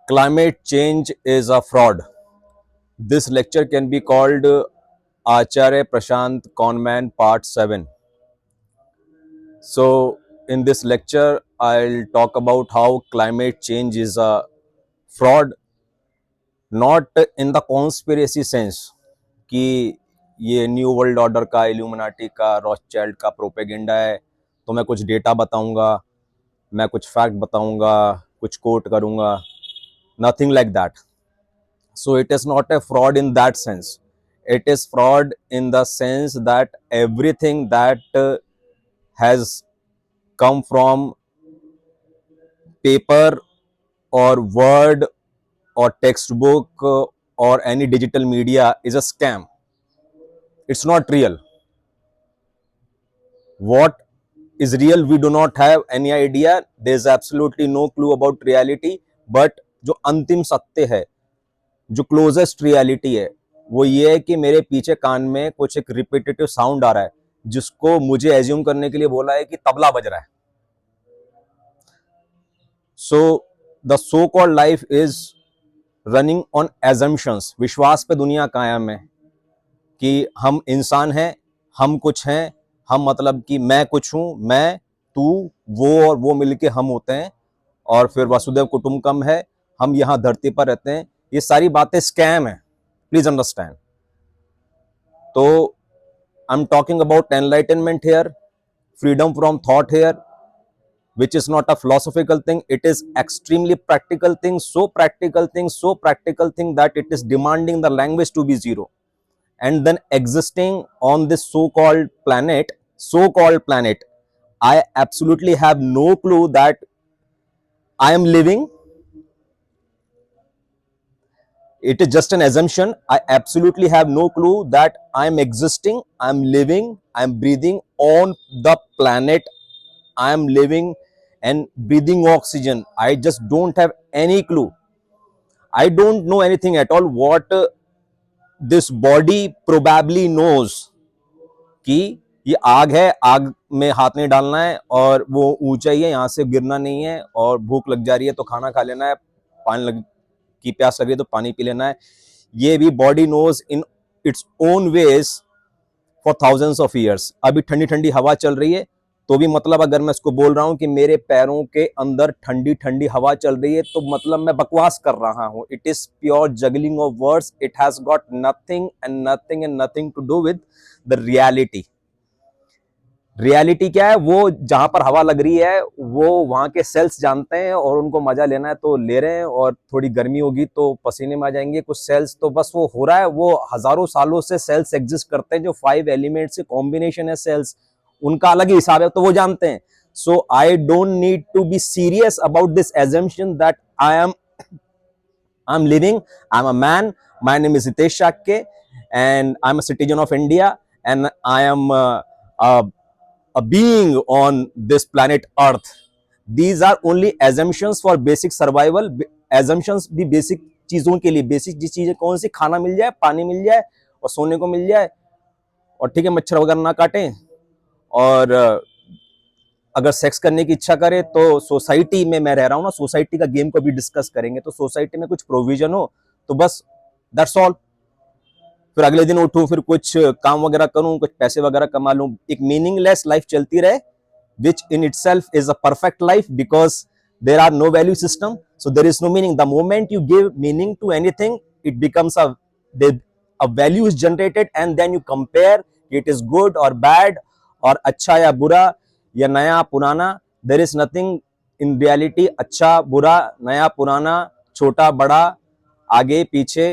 Climate change is a fraud. This lecture can be called Acharya Prashant Conman Part 7. So, in this lecture, I'll talk about how climate change is a fraud, not in the conspiracy sense कि ये new world order का, illuminati का, Rothschild का propaganda है। तो मैं कुछ data बताऊंगा, मैं कुछ फैक्ट बताऊंगा, कुछ कोट करूंगा, nothing like that. So it is not a fraud in that sense. It is fraud in the sense that everything that has come from paper or word or textbook or any digital media is a scam. It's not real. What is real, we do not have any idea. There is absolutely no clue about reality. But जो अंतिम सत्य है, जो closest reality है, वो ये है कि मेरे पीछे कान में कुछ एक रिपीटेटिव साउंड आ रहा है, जिसको मुझे एज्यूम करने के लिए बोला है कि तबला बज रहा है. So the so called life is running on assumptions. विश्वास पे दुनिया कायम है कि हम इंसान हैं, हम कुछ हैं, हम मतलब कि मैं कुछ हूं, मैं, तू, वो और वो मिलके हम होते हैं, और फिर वसुदेव कुटुंबकम है, हम यहाँ धरती पर रहते हैं. ये सारी बातें स्कैम है. Please understand. तो I am talking about enlightenment here, freedom from thought here, which is not a philosophical thing. It is extremely practical thing, so practical thing that it is demanding the language to be zero. And then existing on this so-called planet, I absolutely have no clue that I am living. It is just an assumption. I absolutely have no clue that I am existing, I am living, I am breathing on the planet. I am living and breathing oxygen. I just don't have any clue. I don't know anything at all. What this body probably knows कि ये आग है, आग में हाथ नहीं डालना है, और वो ऊंचाई है, यहाँ से गिरना नहीं है, और भूख लग जा रही है तो खाना खा लेना है, पानी की प्यास लग रही है तो पानी पी लेना है. ये भी body knows in its own ways for thousands of years. अभी ठंडी ठंडी हवा चल रही है, तो भी मतलब अगर मैं इसको बोल रहा हूं कि मेरे पैरों के अंदर ठंडी ठंडी हवा चल रही है, तो मतलब मैं बकवास कर रहा हूं. It is pure juggling of words. It has got nothing to do with the reality. Reality क्या है? वो जहां पर हवा लग रही है वो वहां के सेल्स जानते हैं, और उनको मजा लेना है तो ले रहे हैं, और थोड़ी गर्मी होगी तो पसीने में आ जाएंगे कुछ सेल्स. तो बस वो हो रहा है. वो हजारों सालों से सेल्स एग्जिस्ट करते हैं, जो 5 एलिमेंट से कॉम्बिनेशन है सेल्स, उनका अलग ही हिसाब है, तो वो जानते हैं. So I don't need to be serious about this assumption that I am living. I am a man. My name is Hitesh Shakya and I am a citizen of India, and I am a being on this planet earth. These are only assumptions for basic survival. Assumptions भी basic चीजों के लिए. Basic चीजें कौन सी? खाना मिल जाए, पानी मिल जाए, और सोने को मिल जाए, और ठीक है मच्छर वगैरह ना काटें, और अगर सेक्स करने की इच्छा करे तो सोसाइटी में मैं रह रहा हूं ना, सोसाइटी का गेम को भी डिस्कस करेंगे, तो सोसाइटी में कुछ प्रोविजन हो, तो बस दैट्स ऑल. फिर अगले दिन उठूं, फिर कुछ काम वगैरह करूं, कुछ पैसे वगैरह कमा लूं. एक मीनिंगलेस लाइफ चलती रहे, which in itself is a perfect life, because there are no value system, so there is no meaning. The moment you give meaning to anything, it becomes a value is generated, and then you compare it is good or bad, और अच्छा या बुरा, या नया पुराना. There is nothing in reality अच्छा बुरा, नया पुराना, छोटा बड़ा, आगे पीछे,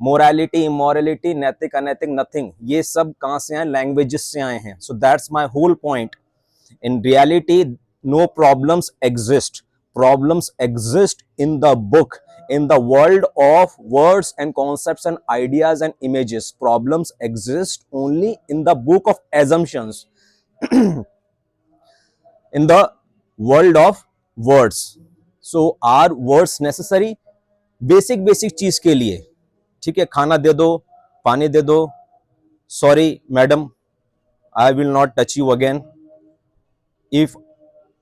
मोरालिटी इमोरलिटी, नैतिक अनैतिक, नथिंग. ये सब कहां से आए? लैंग्वेजेस से आए हैं. So that's my whole point. In reality, no problems exist. Problems exist in the book, in the world of words and concepts and ideas and images. Problems exist only in the book of assumptions. In the world of words. So are words necessary? Basic चीज के लिए, ठीक है, खाना दे दो, पानी दे दो, sorry madam, I will not touch you again. If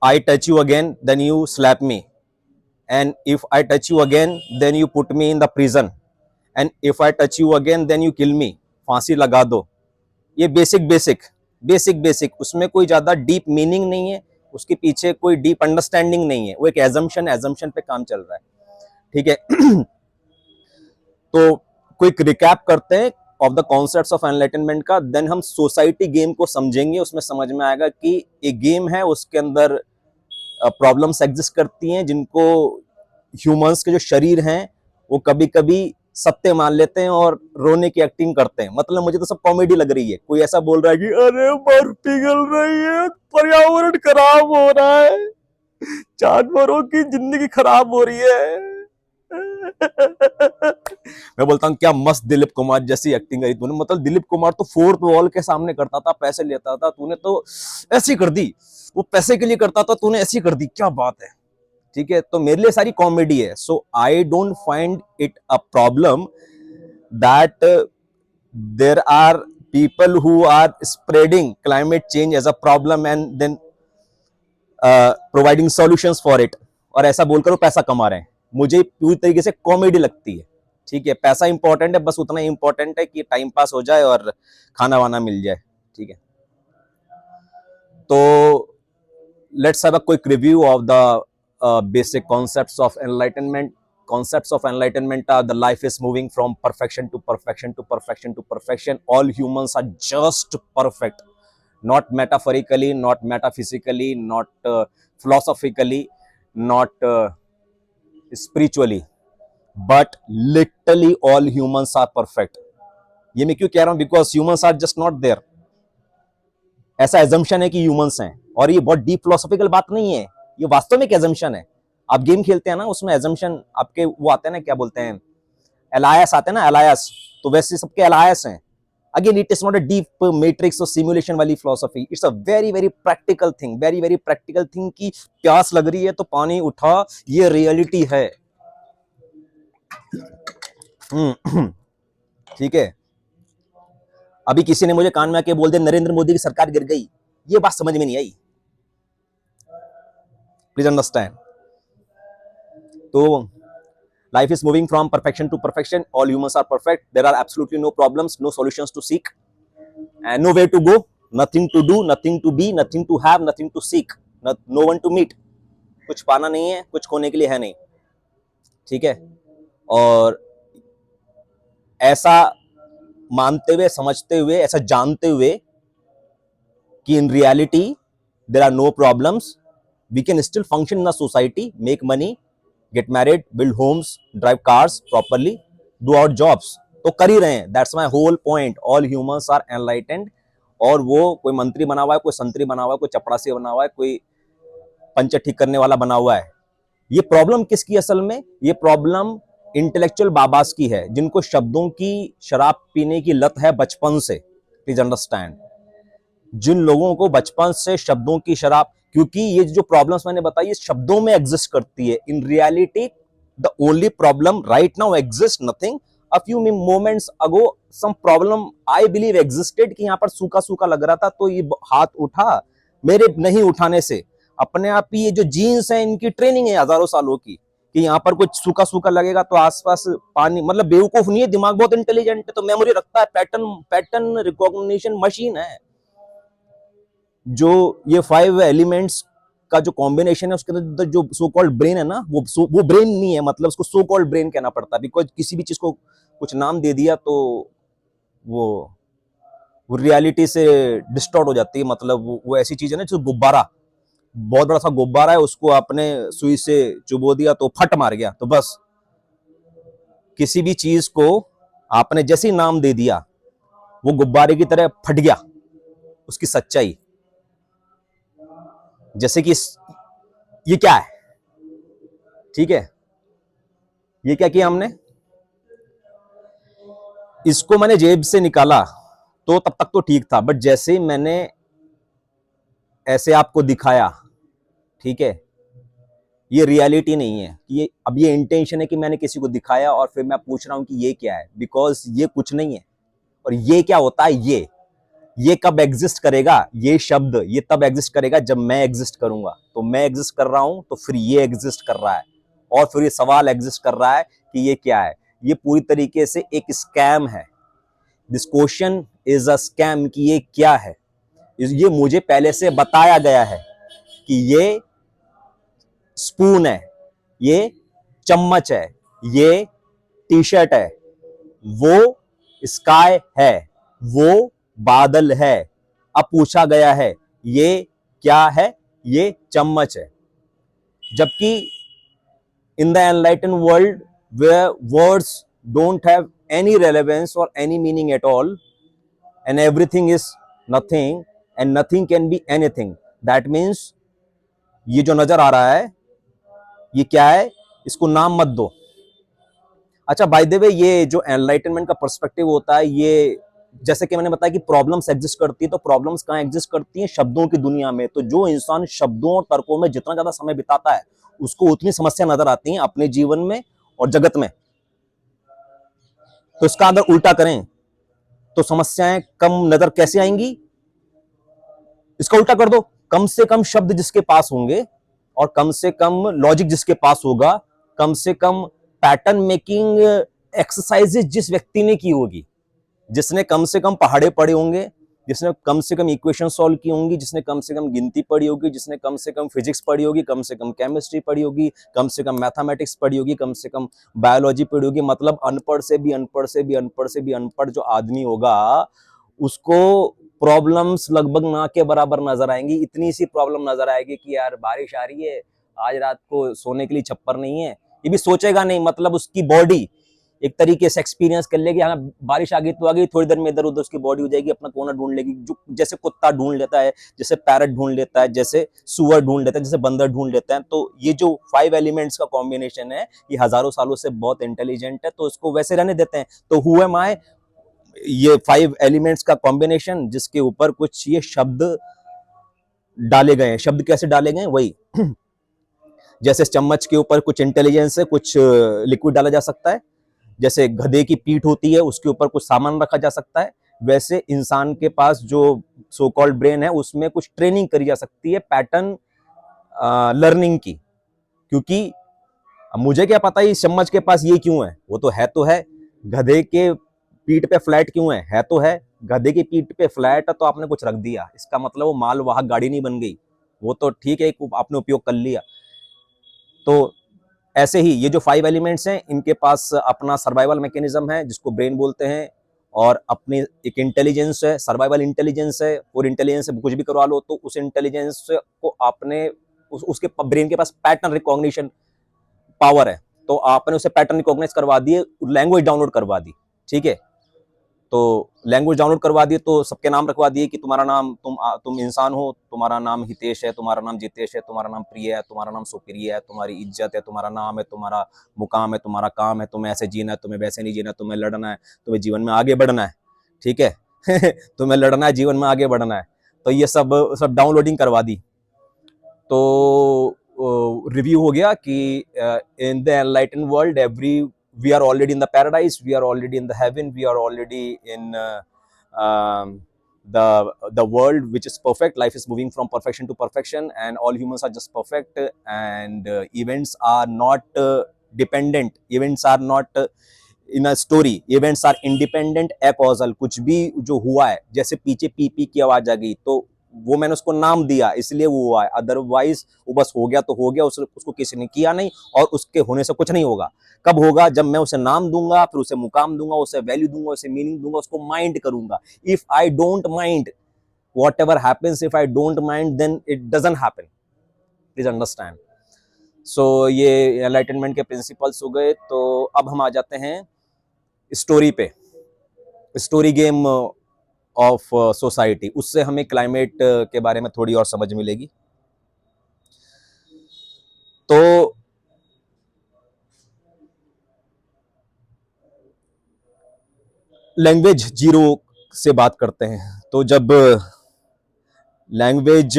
I touch you again, then you slap me. and if I touch you again then you put me in the prison, and if I touch you again then you kill me, फांसी लगा दो। ये basic उसमें कोई ज्यादा deep meaning नहीं है, उसके पीछे कोई डीप अंडरस्टैंडिंग नहीं है, वो एक एजम्पशन पे काम चल रहा है, ठीक है। तो क्विक रिकैप करते हैं of the concepts of enlightenment का, देन हम सोसाइटी गेम को समझेंगे, उसमें समझ में आएगा कि एक गेम है, उसके अंदर प्रॉब्लम्स एग्जिस्ट करती हैं जिनको ह्यूमंस के जो शरीर हैं वो कभी कभी सत्य मान लेते हैं और रोने की एक्टिंग करते हैं। मतलब मुझे तो सब कॉमेडी लग रही है। कोई ऐसा बोल रहा है कि अरे बर्फ पिघल रही है, पर्यावरण खराब हो रहा है, जानवरों की जिंदगी खराब हो रही है। मैं बोलता हूँ क्या मस्त दिलीप कुमार जैसी एक्टिंग करी तूने। मतलब दिलीप कुमार तो फोर्थ वॉल के सामने करता था, पैसे लेता था, तूने तो ऐसी कर दी। वो पैसे के लिए करता था, तूने ऐसी कर दी, क्या बात है। ठीक है, तो मेरे लिए सारी कॉमेडी है। So I don't find it a problem that there are people who are spreading climate change as a problem and then providing solutions for it, और ऐसा बोलकर वो पैसा कमा रहे हैं। मुझे पूरी तरीके से कॉमेडी लगती है। ठीक है, पैसा इंपॉर्टेंट है, बस उतना ही इंपॉर्टेंट है कि टाइम पास हो जाए और खाना वाना मिल जाए। ठीक है, तो let's have a quick review of the basic concepts of enlightenment. Concepts of enlightenment are: the life is moving from perfection to perfection to perfection to perfection. All humans are just perfect, not metaphorically, not metaphysically, not philosophically, not spiritually, but literally all humans are perfect. ये मैं क्यों कह रहा हूं? Because humans are just not there. ऐसा assumption है कि humans हैं, और ये बहुत डीप फिलोसॉफिकल बात नहीं है, ये वास्तव में एक एजम्पशन है। आप गेम खेलते हैं ना, उसमें एजम्पशन आपके वो आते हैं ना, क्या बोलते हैं, एलायस आते हैं ना, एलायस, तो वैसे सबके एलायस हैं। Again it is not a deep matrix और सिमुलेशन वाली philosophy, it's a very very practical thing, very very practical thing की प्यास लग रही है तो पानी उठा, ये रियलिटी है। ठीक है, अभी किसी ने मुझे कान में आके बोल दिया नरेंद्र मोदी की सरकार गिर गई, ये बात समझ में नहीं आई। Please understand. तो life is moving from perfection to perfection, all humans are perfect, there are absolutely no problems, no solutions to seek and no way to go, nothing to do, nothing to be, nothing to have, nothing to seek, no one to meet. कुछ पाना नहीं है, कुछ खोने के लिए है नहीं। ठीक है, और ऐसा मानते हुए, समझते हुए, ऐसा जानते हुए कि in reality there are no problems, we can still function in the society, make money, get married, build homes, drive cars properly, do our jobs. तो कर ही रहे हैं, that's my whole point. All humans are enlightened, और वो कोई मंत्री बना हुआ है, कोई संतरी बना हुआ है, कोई चपड़ासी बना हुआ है, कोई पंचर ठीक करने वाला बना हुआ है। ये प्रॉब्लम किसकी असल में? ये प्रॉब्लम इंटेलेक्चुअल बाबास की है, जिनको शब्दों की शराब पीने की लत है बचपन से। प्लीज अंडरस्टैंड, जिन लोगों को बचपन से शब्दों की शराब, क्योंकि ये जो प्रॉब्लम्स मैंने बताई ये शब्दों में एग्जिस्ट करती है। In reality the only problem right now exist nothing. A few moments ago some problem I believe existed, कि यहाँ पर सूखा सूखा लग रहा था तो ये हाथ उठा, मेरे नहीं उठाने से अपने आप ही ये जो जीन्स है इनकी ट्रेनिंग है हजारों सालों की, कि यहाँ पर कुछ सूखा सूखा लगेगा तो आसपास पानी। मतलब बेवकूफ नहीं है, दिमाग बहुत इंटेलिजेंट है, तो मेमोरी रखता है, पैटर्न रिकॉग्निशन मशीन है। जो ये 5 एलिमेंट्स का जो कॉम्बिनेशन है उसके अंदर जो सो कॉल्ड ब्रेन है ना, वो ब्रेन नहीं है, मतलब उसको सो कॉल्ड ब्रेन कहना पड़ता है, बिकॉज किसी भी चीज को कुछ नाम दे दिया तो वो रियलिटी से डिस्टॉर्ट हो जाती है। मतलब वो ऐसी चीज है ना, जो गुब्बारा, बहुत बड़ा सा गुब्बारा है, उसको आपने सुई से चुबो दिया तो फट मार गया। तो बस किसी भी चीज को आपने जैसे ही नाम दे दिया वो गुब्बारे की तरह फट गया, उसकी सच्चाई। जैसे कि ये क्या है, ठीक है, ये क्या किया हमने, इसको मैंने जेब से निकाला तो तब तक तो ठीक था, बट जैसे मैंने ऐसे आपको दिखाया, ठीक है, ये रियलिटी नहीं है कि ये, अब ये इंटेंशन है कि मैंने किसी को दिखाया और फिर मैं पूछ रहा हूं कि ये क्या है, बिकॉज ये कुछ नहीं है। और ये क्या होता है, ये कब एग्जिस्ट करेगा, ये शब्द ये तब एग्जिस्ट करेगा जब मैं एग्जिस्ट करूंगा। तो मैं एग्जिस्ट कर रहा हूं तो फिर ये एग्जिस्ट कर रहा है, और फिर ये सवाल एग्जिस्ट कर रहा है कि ये क्या है। ये पूरी तरीके से एक स्कैम है। This question is a scam कि ये क्या है। ये मुझे पहले से बताया गया है कि ये स्पून है, ये चम्मच है, ये टी शर्ट है, वो स्काई है, वो बादल है। अब पूछा गया है ये क्या है, ये चम्मच है। जबकि in the enlightened world where words don't have any relevance or any meaning at all and everything is nothing and nothing can be anything, that means ये जो नजर आ रहा है ये क्या है, इसको नाम मत दो। अच्छा बाय द वे, ये जो एनलाइटनमेंट का पर्सपेक्टिव होता है, ये जैसे कि मैंने बताया कि प्रॉब्लम्स एग्जिस्ट करती है, तो प्रॉब्लम्स कहाँ एग्जिस्ट करती हैं, शब्दों की दुनिया में। तो जो इंसान शब्दों और तर्कों में जितना ज्यादा समय बिताता है उसको उतनी समस्या नजर आती हैं अपने जीवन में और जगत में। तो इसका अगर उल्टा करें तो समस्याएं कम नजर कैसे आएंगी, इसका उल्टा कर दो। कम से कम शब्द जिसके पास होंगे और कम से कम लॉजिक जिसके पास होगा, कम से कम पैटर्न मेकिंग एक्सरसाइजेज जिस व्यक्ति ने की होगी, जिसने कम से कम पहाड़े पढ़े होंगे, जिसने कम से कम इक्वेशन सॉल्व की होंगी, जिसने कम से कम गिनती पढ़ी होगी, जिसने कम से कम फिजिक्स पढ़ी होगी, कम से कम केमिस्ट्री पढ़ी होगी, कम से कम मैथमेटिक्स पढ़ी होगी, कम से कम बायोलॉजी पढ़ी होगी। मतलब अनपढ़ से भी अनपढ़ से भी अनपढ़ से भी अनपढ़ जो आदमी होगा उसको प्रॉब्लम्स लगभग ना के बराबर नजर आएंगी। इतनी सी प्रॉब्लम नजर आएगी कि यार बारिश आ रही है, आज रात को सोने के लिए छप्पर नहीं है, ये भी सोचेगा नहीं। मतलब उसकी बॉडी एक तरीके से एक्सपीरियंस कर लेगी, हाँ बारिश आ गई तो आ गई, थोड़ी देर में इधर उधर उसकी बॉडी हो जाएगी, अपना कोना ढूंढ लेगी, जो जैसे कुत्ता ढूंढ लेता है, जैसे पैरट ढूंढ लेता है, जैसे सुअर ढूंढ लेता है, जैसे बंदर ढूंढ लेता है। तो ये जो 5 एलिमेंट्स का कॉम्बिनेशन है ये हजारों सालों से बहुत इंटेलिजेंट है, तो इसको वैसे रहने देते हैं। तो हु एम आई, ये 5 एलिमेंट्स का कॉम्बिनेशन जिसके ऊपर कुछ ये शब्द डाले गए हैं। शब्द कैसे डाले गए, वही जैसे चम्मच के ऊपर कुछ इंटेलिजेंस है, कुछ लिक्विड डाला जा सकता है, जैसे गधे की पीठ होती है उसके ऊपर कुछ सामान रखा जा सकता है, वैसे इंसान के पास जो सो कॉल्ड ब्रेन है उसमें कुछ ट्रेनिंग करी जा सकती है पैटर्न लर्निंग की। क्योंकि अब मुझे क्या पता इस चम्मच के पास ये क्यों है, वो तो है। गधे के पीठ पे फ्लैट क्यों है तो है। गधे की पीठ पे फ्लैट है तो आपने कुछ रख दिया, इसका मतलब वो मालवाहक गाड़ी नहीं बन गई, वो तो ठीक है आपने उपयोग कर लिया। तो ऐसे ही ये जो 5 एलिमेंट्स हैं इनके पास अपना सर्वाइवल मैकेनिज्म है जिसको ब्रेन बोलते हैं, और अपनी एक इंटेलिजेंस है, सर्वाइवल इंटेलिजेंस है। और इंटेलिजेंस से कुछ भी करवा लो तो उस इंटेलिजेंस को आपने उसके ब्रेन के पास पैटर्न रिकॉग्निशन पावर है, तो आपने उसे पैटर्न रिकॉग्नाइज करवा दिए, लैंग्वेज डाउनलोड करवा दी, ठीक है। तो लैंग्वेज डाउनलोड करवा दिए तो सबके नाम रखवा दिए कि तुम्हारा नाम, तुम इंसान हो, तुम्हारा नाम हितेश है, तुम्हारा नाम जितेश है, तुम्हारा नाम प्रिय है, तुम्हारा नाम सुप्रिय है, तुम्हारी इज्जत है, तुम्हारा नाम है, तुम्हारा मुकाम है, तुम्हारा काम है, तुम्हें ऐसे जीना है, तुम्हें वैसे नहीं जीना, तुम्हें लड़ना है, तुम्हें जीवन में आगे बढ़ना है, ठीक है तुम्हें लड़ना है, जीवन में आगे बढ़ना है। तो ये सब डाउनलोडिंग करवा दी। तो रिव्यू हो गया कि in the enlighten world every we are already in the paradise, we are already in the heaven, we are already in the world which is perfect. Life is moving from perfection to perfection and all humans are just perfect, and events are not dependent, events are not in a story, events are independent acausal। कुछ भी जो हुआ है, जैसे पीछे P P की आवाज आ गई तो वो मैंने उसको नाम दिया इसलिए वो हुआ है, अदरवाइज वो बस हो गया तो हो गया, उसको किसी ने किया नहीं और उसके होने से कुछ नहीं होगा। कब होगा, जब मैं उसे नाम दूंगा, फिर उसे मुकाम दूंगा, उसे वैल्यू दूंगा, उसे मीनिंग दूंगा, उसको माइंड करूंगा। If I don't mind whatever happens, if I don't mind then it doesn't happen, please understand। so ये एनलाइटनमेंट के प्रिंसिपल्स हो गए। तो अब हम आ जाते हैं स्टोरी पे, स्टोरी गेम ऑफ सोसाइटी। उससे हमें क्लाइमेट के बारे में थोड़ी और समझ मिलेगी। तो लैंग्वेज जीरो से बात करते हैं। तो जब लैंग्वेज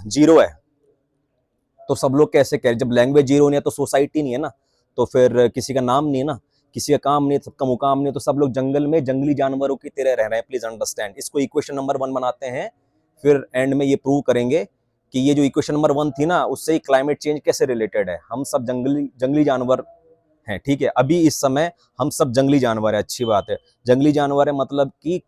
जीरो है तो सब लोग कैसे कह रहे, जब लैंग्वेज जीरो नहीं है तो सोसाइटी नहीं है ना, तो फिर किसी का नाम नहीं है ना, किसी का काम नहीं है, सबका मुकाम नहीं है, तो सब लोग जंगल में जंगली जानवरों की तरह रह रहे हैं। Please understand. इसको इक्वेशन नंबर 1 बनाते हैं, फिर एंड में ये प्रूव करेंगे कि ये जो इक्वेशन नंबर 1 थी ना, उससे ही क्लाइमेट चेंज कैसे रिलेटेड है। हम सब जंगली जानवर हैं, ठीक है। अभी इस समय हम सब जंगली जानवर है, अच्छी बात है। जंगली जानवर है मतलब कि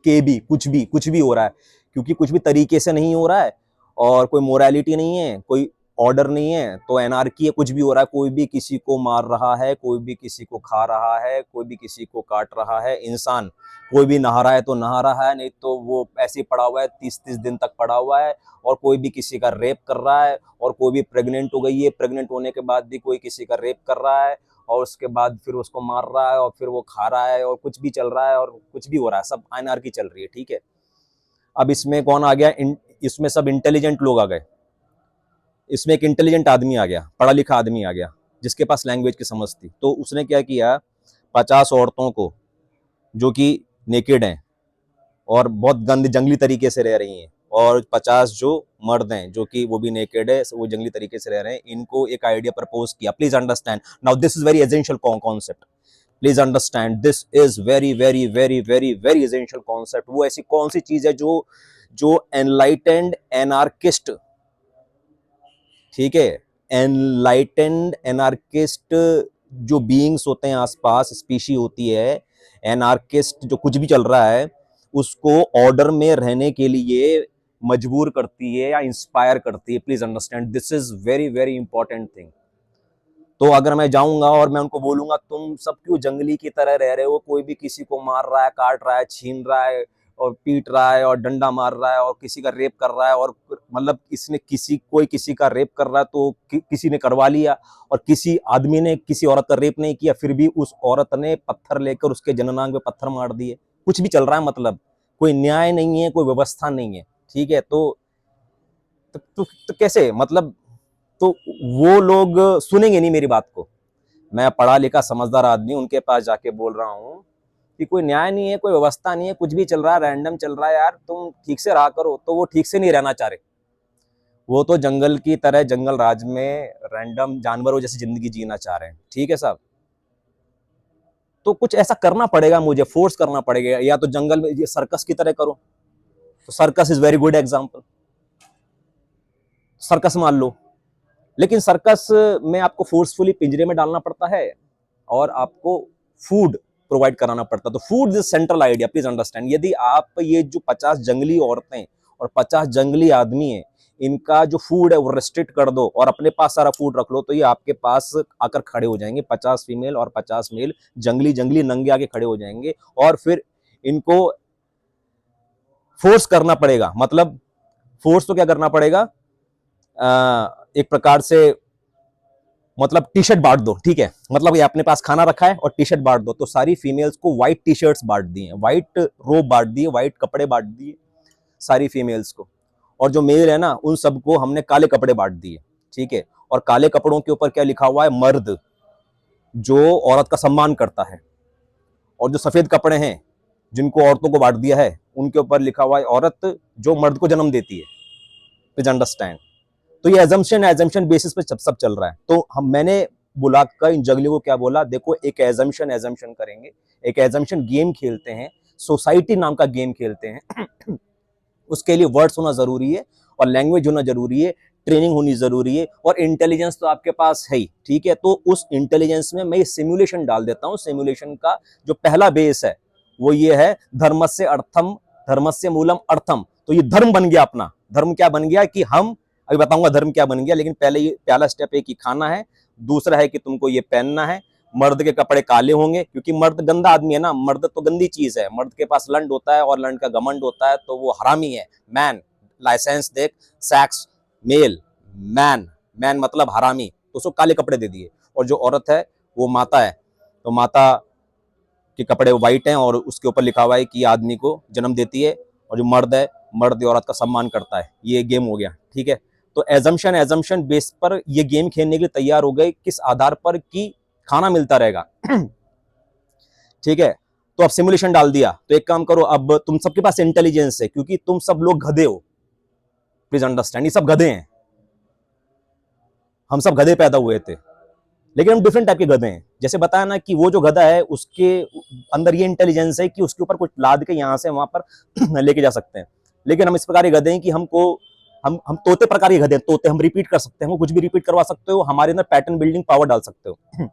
भी कुछ भी हो रहा है, क्योंकि कुछ भी तरीके से नहीं हो रहा है और कोई मोरालिटी नहीं है, कोई ऑर्डर नहीं है, तो एनार्की है, कुछ भी हो रहा है। कोई भी किसी को मार रहा है, कोई भी किसी को खा रहा है, कोई भी किसी को काट रहा है। इंसान कोई भी नहा रहा है तो नहा रहा है, नहीं तो वो ऐसे ही पड़ा हुआ है, 30-30 दिन तक पड़ा हुआ है। और कोई भी किसी का रेप कर रहा है, और कोई भी प्रेग्नेंट हो गई है, प्रेग्नेंट होने के बाद भी कोई किसी का रेप कर रहा है, और उसके बाद फिर उसको मार रहा है, और फिर वो खा रहा है, और कुछ भी चल रहा है, और कुछ भी हो रहा है, सब एनार्की चल रही है, ठीक है। अब इसमें कौन आ गया? इसमें सब इंटेलिजेंट लोग आ गए। इसमें एक इंटेलिजेंट आदमी आ गया, पढ़ा लिखा आदमी आ गया, जिसके पास लैंग्वेज की समझ थी। तो उसने क्या किया, 50 औरतों को जो कि नेकेड हैं और बहुत गंदे जंगली तरीके से रह रही हैं, और 50 जो मर्द हैं जो कि वो भी नेकेड है, वो जंगली तरीके से रह रहे हैं, इनको एक आइडिया प्रपोज किया। Please understand now, this is very essential concept. Please understand, this is very very very very very essential concept. वो ऐसी कौन सी चीज है जो जो एनलाइटेंड एनार्किस्ट, ठीक है, एनलाइटेंड एनार्किस्ट जो बीइंग्स होते हैं आसपास, स्पीशी होती है, एनार्किस्ट जो कुछ भी चल रहा है उसको ऑर्डर में रहने के लिए मजबूर करती है या इंस्पायर करती है। Please understand, this is very very important thing. तो अगर मैं जाऊंगा और मैं उनको बोलूंगा तुम सब क्यों जंगली की तरह रह रहे हो, कोई भी किसी को मार रहा है, काट रहा है, छीन रहा है, और पीट रहा है, और डंडा मार रहा है, और किसी का रेप कर रहा है, और मतलब इसने कोई किसी का रेप कर रहा है तो किसी ने करवा लिया, और किसी आदमी ने किसी औरत का रेप नहीं किया, फिर भी उस औरत ने पत्थर लेकर उसके जननांग पे पत्थर मार दिए। कुछ भी चल रहा है, मतलब कोई न्याय नहीं है, कोई व्यवस्था नहीं है, ठीक है। तो कैसे, मतलब तो वो लोग सुनेंगे नहीं मेरी बात को। मैं पढ़ा लिखा समझदार आदमी उनके पास जाके बोल रहा हूँ कि कोई न्याय नहीं है, कोई व्यवस्था नहीं है, कुछ भी चल रहा है, रैंडम चल रहा है यार, तुम ठीक से रहा करो। तो वो ठीक से नहीं रहना चाह रहे, वो तो जंगल की तरह जंगल राज में रैंडम जानवरों जैसी जिंदगी जीना चाह रहे हैं, ठीक है साहब। तो कुछ ऐसा करना पड़ेगा, मुझे फोर्स करना पड़ेगा, या तो जंगल में ये सर्कस की तरह करो। तो circus is very good example, circus मान लो। लेकिन सर्कस में आपको फोर्सफुली पिंजरे में डालना पड़ता है, और आपको फूड प्रोवाइड कराना पड़ता है। तो food is central idea, please understand. यदि आप ये जो 50 जंगली औरतें और 50 जंगली आदमी हैं, इनका जो फूड है वो रेस्ट्रिक्ट कर दो और अपने पास सारा फूड रख लो, तो ये आपके पास आकर खड़े हो जाएंगे। 50 फीमेल और 50 मेल जंगली जंगली नंगे आके खड़े हो जाएंगे, और फिर इनको फोर्स करना पड़ेगा। मतलब फोर्स तो क्या करना पड़ेगा, एक प्रकार से, मतलब टी शर्ट बांट दो, ठीक है। मतलब ये अपने पास खाना रखा है और टी शर्ट बांट दो, तो सारी फीमेल्स को व्हाइट टी शर्ट्स बांट दी हैं, व्हाइट रोब बांट दी है, व्हाइट कपड़े बांट दिए सारी फीमेल्स को। और जो मेल है ना, उन सबको हमने काले कपड़े बांट दिए, ठीक है। और काले कपड़ों के ऊपर क्या लिखा हुआ है, मर्द जो औरत का सम्मान करता है। और जो सफेद कपड़े हैं जिनको औरतों को बांट दिया है, उनके ऊपर लिखा हुआ है औरत जो मर्द को जन्म देती है। Please understand. तो ये एजम्पशन बेसिस पे सब चल रहा है। तो मैंने बुलाकर इन जंगलियों को क्या बोला, देखो एक एजम्पशन करेंगे, एक एजम्पशन गेम खेलते हैं, सोसाइटी नाम का गेम खेलते हैं। उसके लिए वर्ड्स होना जरूरी है, और लैंग्वेज होना जरूरी है, ट्रेनिंग होनी जरूरी है, और इंटेलिजेंस तो आपके पास है ही, ठीक है। तो उस इंटेलिजेंस में मैं सिमुलेशन डाल देता हूं। सिमुलेशन का जो पहला बेस है वो ये है, धर्मस्य अर्थम धर्मस्य मूलम अर्थम। तो ये धर्म बन गया अपना। धर्म क्या बन गया कि हम, अभी बताऊंगा धर्म क्या बन गया, लेकिन पहले ये पहला स्टेप है कि खाना है, दूसरा है कि तुमको ये पहनना है। मर्द के कपड़े काले होंगे, क्योंकि मर्द गंदा आदमी है ना, मर्द तो गंदी चीज है, मर्द के पास लंड होता है और लंड का घमंड होता है, तो वो हरामी है। मैन, लाइसेंस देख, सेक्स मेल, मैन, मैन मतलब हरामी, तो उसको काले कपड़े दे दिए। और जो औरत है वो माता है, तो माता के कपड़े व्हाइट हैं, और उसके ऊपर लिखा हुआ है कि आदमी को जन्म देती है। और जो मर्द है, मर्द औरत का सम्मान करता है। ये गेम हो गया, ठीक है। तो एजम्पशन बेस पर ये गेम खेलने के लिए तैयार हो गए, किस आधार पर कि खाना मिलता रहेगा। ठीक है। तो अब सिमुलेशन डाल दिया, तो एक काम करो, अब तुम सबके पास इंटेलिजेंस है, क्योंकि तुम सब लोग गधे हो। प्लीज अंडरस्टैंड, ये सब गधे हैं, हम सब गधे पैदा हुए थे, लेकिन हम डिफरेंट टाइप के गधे हैं। जैसे बताया ना कि वो जो गधा है उसके अंदर ये इंटेलिजेंस है कि उसके ऊपर कुछ लाद के यहां से वहां पर लेके जा सकते हैं, लेकिन हम इस प्रकार के गधे हैं कि हमको हम तोते प्रकार के गधे हैं, तोते हम रिपीट कर सकते हैं, वो कुछ भी रिपीट करवा सकते हो, हमारे अंदर पैटर्न बिल्डिंग पावर डाल सकते हो।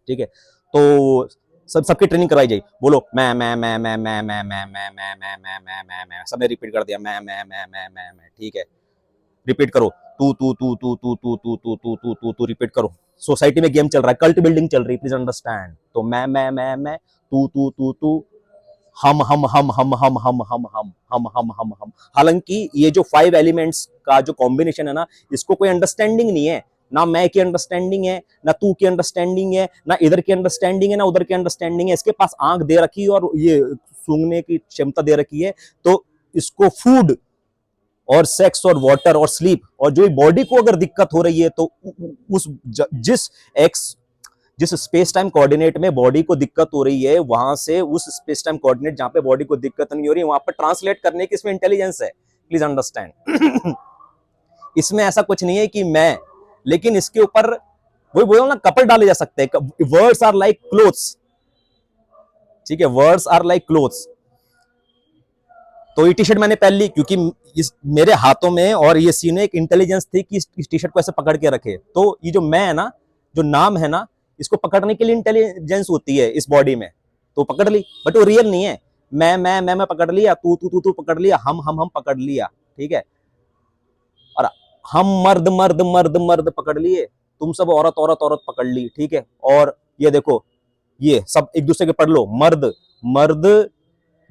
ठीक है, तो सबकी ट्रेनिंग करवाई जाए, बोलो मैं, सबने रिपीट कर दिया मैं, ठीक है, रिपीट करो, तू रिपीट करो। सोसाइटी में गेम चल रहा है, कल्ट बिल्डिंग चल रही है, प्लीज अंडरस्टैंड। तो मैं, तू, हम। हालांकि ये जो 5 एलिमेंट्स का जो कॉम्बिनेशन है ना, इसको कोई अंडरस्टैंडिंग नहीं है, ना मैं की अंडरस्टैंडिंग है, ना तू की अंडरस्टैंडिंग है, ना इधर की अंडरस्टैंडिंग है, ना उधर की अंडरस्टैंडिंग है। इसके पास आंख दे रखी है और ये सूंघने की क्षमता दे रखी है, तो इसको फूड और सेक्स और वाटर और स्लीप, और जो बॉडी को अगर दिक्कत हो रही है तो उस जिस स्पेस टाइम कोऑर्डिनेट में बॉडी को दिक्कत हो रही है, वहां से उस स्पेस टाइम कोऑर्डिनेट जहां पे बॉडी को दिक्कत नहीं हो रही है, वहां पर ट्रांसलेट करने की इसमें इंटेलिजेंस है, प्लीज अंडरस्टैंड। इसमें ऐसा कुछ नहीं है कि मैं, लेकिन इसके ऊपर वही बोलो ना, कपल डाले जा सकते हैं। वर्ड्स आर लाइक क्लोथ्स, ठीक है, वर्ड्स आर लाइक क्लोथ्स। तो ये टी शर्ट मैंने पहन ली क्योंकि इस मेरे हाथों में और ये सीने एक इंटेलिजेंस थी कि इस टी शर्ट को ऐसे पकड़ के रखे। तो ये जो मैं है ना, जो नाम है ना, इसको पकड़ने के लिए इंटेलिजेंस होती है इस बॉडी में, तो पकड़ ली, बट वो रियल नहीं है। मैं पकड़ लिया, तू पकड़ लिया, हम पकड़ लिया, ठीक है। और हम मर्द पकड़ लिए, तुम सब औरत पकड़ ली, ठीक है। और ये देखो, ये सब एक दूसरे के पढ़ लो, मर्द मर्द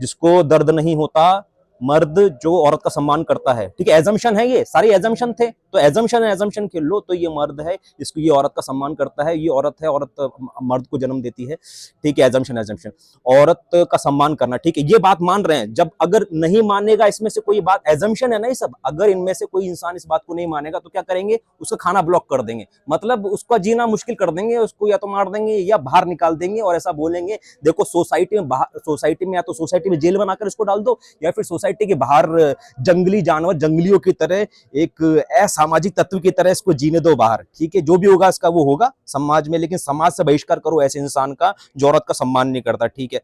जिसको दर्द नहीं होता, मर्द जो औरत का सम्मान करता है, ठीक है। एजम्पशन है, ये सारे एजम्पशन थे, तो एजम्पशन खेल लो। तो ये मर्द है, इसको ये औरत का सम्मान करता है, ये औरत है, औरत मर्द को जन्म देती है, ठीक है। एजम्पशन औरत का सम्मान करना, ठीक है, ये बात मान रहे हैं। जब अगर नहीं मानेगा इसमें से कोई बात, एजम्पशन है ना ये सब, अगर इनमें से कोई इंसान इस बात को नहीं मानेगा तो क्या करेंगे, उसका खाना ब्लॉक कर देंगे, मतलब उसका जीना मुश्किल कर देंगे, उसको या तो मार देंगे या बाहर निकाल देंगे, और ऐसा बोलेंगे देखो सोसाइटी में या तो सोसाइटी में जेल बनाकर इसको डाल दो, या फिर सोसाइटी के बाहर जंगली जानवर, जंगलियों की तरह, एक असामाजिक तत्व की तरह इसको जीने दो बाहर, ठीक है। जो भी होगा इसका वो होगा समाज में, लेकिन समाज से बहिष्कार करो ऐसे इंसान का जो औरत का सम्मान नहीं करता, ठीक है।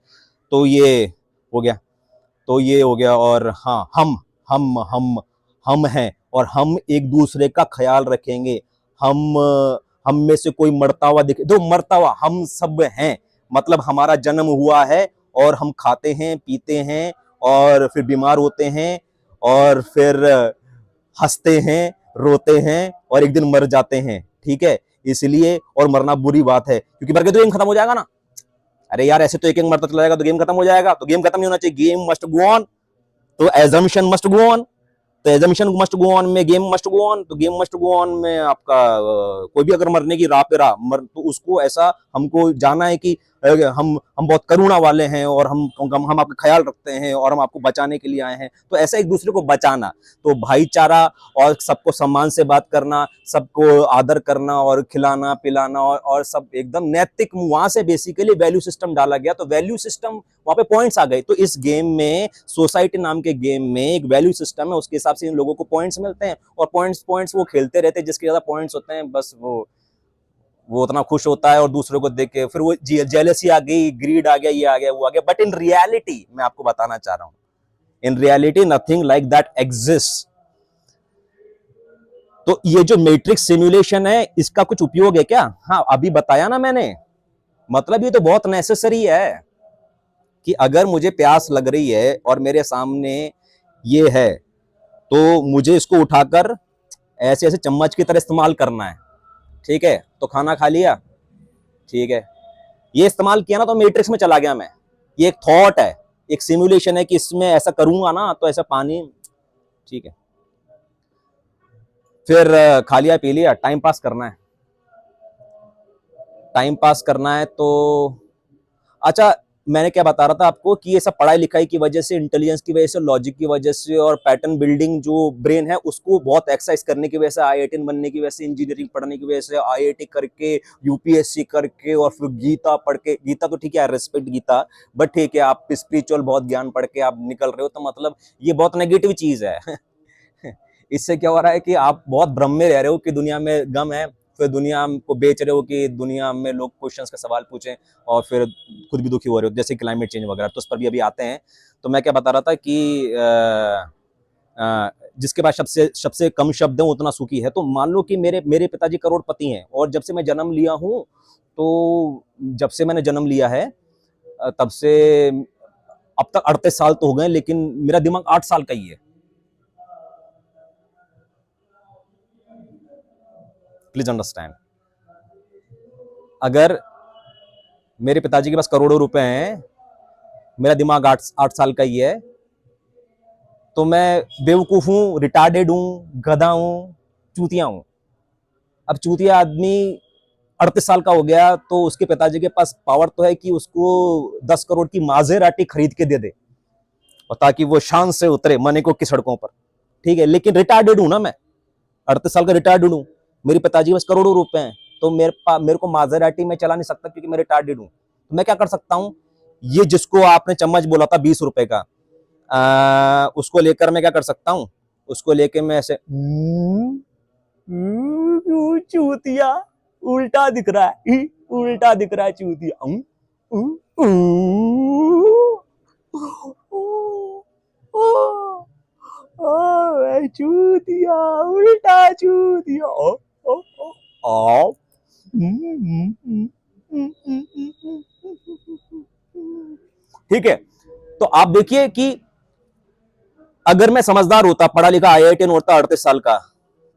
तो ये हो गया, तो ये हो गया। और हाँ, हम हैं और हम एक दूसरे का ख्याल रखेंगे। हम में से कोई मरता हुआ दिखे, दो मरता हुआ हम सब हैं, मतलब हमारा जन्म हुआ है और हम खाते हैं, पीते हैं, और फिर बीमार होते हैं, और फिर हंसते हैं, रोते हैं, और एक दिन मर जाते हैं, ठीक है। इसलिए, और मरना बुरी बात है क्योंकि मर के तो गेम खत्म हो जाएगा ना। अरे यार, ऐसे तो एक एक मरता चला जाएगा तो गेम खत्म हो जाएगा, तो गेम खत्म नहीं होना चाहिए, गेम मस्ट गो ऑन, तो एजम्पशन मस्ट गो ऑन। तो एजम्पशन मस्ट गो ऑन में गेम मस्ट गो ऑन, तो गेम मस्ट गो ऑन में आपका कोई भी अगर मरने की राह पे रहा तो उसको ऐसा हमको जाना है कि हम बहुत करुणा वाले हैं, और हम आपका ख्याल रखते हैं, और हम आपको बचाने के लिए आए हैं। तो ऐसा एक दूसरे को बचाना, तो भाईचारा, और सबको सम्मान से बात करना, सबको आदर करना, और खिलाना पिलाना, और सब एकदम नैतिक, वहां से बेसिकली वैल्यू सिस्टम डाला गया। तो वैल्यू सिस्टम वहां पे पॉइंट्स आ गए। तो इस गेम में, सोसाइटी नाम के गेम में एक वैल्यू सिस्टम है, उसके हिसाब से इन लोगों को पॉइंट्स मिलते हैं, और पॉइंट्स वो खेलते रहते हैं। जिसके ज्यादा पॉइंट्स होते हैं बस वो उतना खुश होता है, और दूसरों को देख के फिर वो जेलसी आ गई, ग्रीड आ गया, ये आ गया, वो आ गया। बट इन रियलिटी, मैं आपको बताना चाह रहा हूं, in reality nothing like that exist. तो ये जो मैट्रिक्स सिमुलेशन है, इसका कुछ उपयोग है क्या? हाँ, अभी बताया ना मैंने, मतलब ये तो बहुत नेसेसरी है कि अगर मुझे प्यास लग रही है और मेरे सामने ये है, तो मुझे इसको उठाकर ऐसे ऐसे चम्मच की तरह इस्तेमाल करना है, ठीक है। तो खाना खा लिया, ठीक है, ये इस्तेमाल किया ना तो मैट्रिक्स में चला गया मैं। ये एक थॉट है, एक सिमुलेशन है कि इसमें ऐसा करूंगा ना तो ऐसा पानी, ठीक है। फिर खा लिया, पी लिया, टाइम पास करना है, टाइम पास करना है। तो अच्छा, मैंने क्या बता रहा था आपको कि ये सब पढ़ाई लिखाई की वजह से, इंटेलिजेंस की वजह से, लॉजिक की वजह से, और पैटर्न बिल्डिंग जो ब्रेन है उसको बहुत एक्सरसाइज करने की वजह से, IITN बनने की वजह से, इंजीनियरिंग पढ़ने की वजह से, IIT करके, UPSC करके, और फिर गीता पढ़ के, गीता तो ठीक है, रेस्पेक्ट गीता, बट ठीक है, आप स्पिरिचुअल बहुत ज्ञान पढ़ के आप निकल रहे हो, तो मतलब ये बहुत नेगेटिव चीज है। इससे क्या हो रहा है कि आप बहुत भ्रम में रह रहे हो कि दुनिया में गम है, फिर दुनिया को बेच रहे हो कि दुनिया में लोग क्वेश्चंस का सवाल पूछें, और फिर खुद भी दुखी हो रहे हो, जैसे क्लाइमेट चेंज वगैरह, तो उस पर भी अभी आते हैं। तो मैं क्या बता रहा था कि जिसके पास सबसे सबसे कम शब्द है उतना सुखी है। तो मान लो कि मेरे मेरे पिताजी करोड़पति हैं और जब से मैं जन्म लिया हूँ, तो जब से मैंने जन्म लिया है तब से अब तक 38 साल तो हो गए, लेकिन मेरा दिमाग 8 साल का ही है। प्लीज अंडरस्टैंड, अगर मेरे पिताजी के पास करोड़ों रुपए हैं, मेरा दिमाग 8 साल का ही है, तो मैं बेवकूफ हूं, रिटार्डेड हूं, गधा हूं, चूतिया हूं। अब चूतिया आदमी 38 साल का हो गया तो उसके पिताजी के पास पावर तो है कि उसको 10 करोड़ की माजेराटी खरीद के दे दे, और ताकि वो शान से उतरे मनेको की सड़कों पर। ठीक है, लेकिन रिटार्डेड हूं ना मैं, 38 साल का रिटार्डेड हूं। मेरे पिताजी के पास करोड़ों रुपए हैं, तो मेरे को माजेराटी में चला नहीं सकता क्योंकि मैं रिटार्डेड हूं। तो मैं क्या कर सकता हूं, ये जिसको आपने चम्मच बोला था 20 रुपए का, उसको लेकर मैं क्या कर सकता हूं, उसको लेकर मैं ऐसे चूतिया, उल्टा दिख रहा है, उल्टा दिख रहा है चूतिया, चूतिया, उल्टा चूतिया, ठीक है। तो आप देखिए कि अगर मैं समझदार होता, पढ़ा लिखा IITian होता 38 साल का,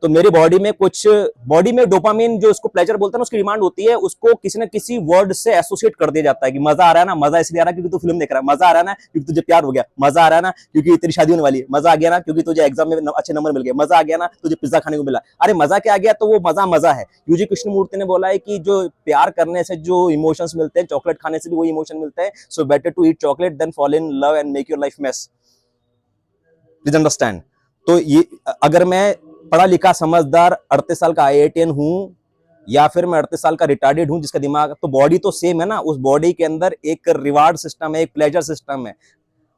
तो मेरी बॉडी में डोपामिन जो उसको प्लेजर बोलते हैं ना, उसकी डिमांड होती है, उसको किसी न किसी वर्ड से एसोसिएट कर दिया जाता है कि मजा आ रहा है ना, मजा इसलिए आ रहा है क्योंकि तू फिल्म देख रहा है, मजा आ रहा है ना क्योंकि तुझे प्यार हो गया, मजा आ रहा है ना क्योंकि तेरी शादी होने वाली है, मजा आ गया ना क्योंकि तुझे एग्जाम में अच्छे नंबर मिल गए, मजा आ गया ना तुझे पिज्जा खाने को मिला। अरे मजा क्या आ गया, तो वो मजा मजा है। यूजी कृष्णमूर्ति ने बोला है कि जो प्यार करने से जो इमोशंस मिलते हैं, चॉकलेट खाने से भी वही इमोशन मिलते हैं। So better to eat chocolate than fall in love and make your life mess. Please understand. तो ये, अगर मैं पढ़ा लिखा समझदार 38 साल का IITian हूं, या फिर मैं 38 साल का रिटार्डेड हूं जिसका दिमाग, तो बॉडी तो सेम है ना, उस बॉडी के अंदर एक रिवार्ड सिस्टम है, एक प्लेजर सिस्टम है।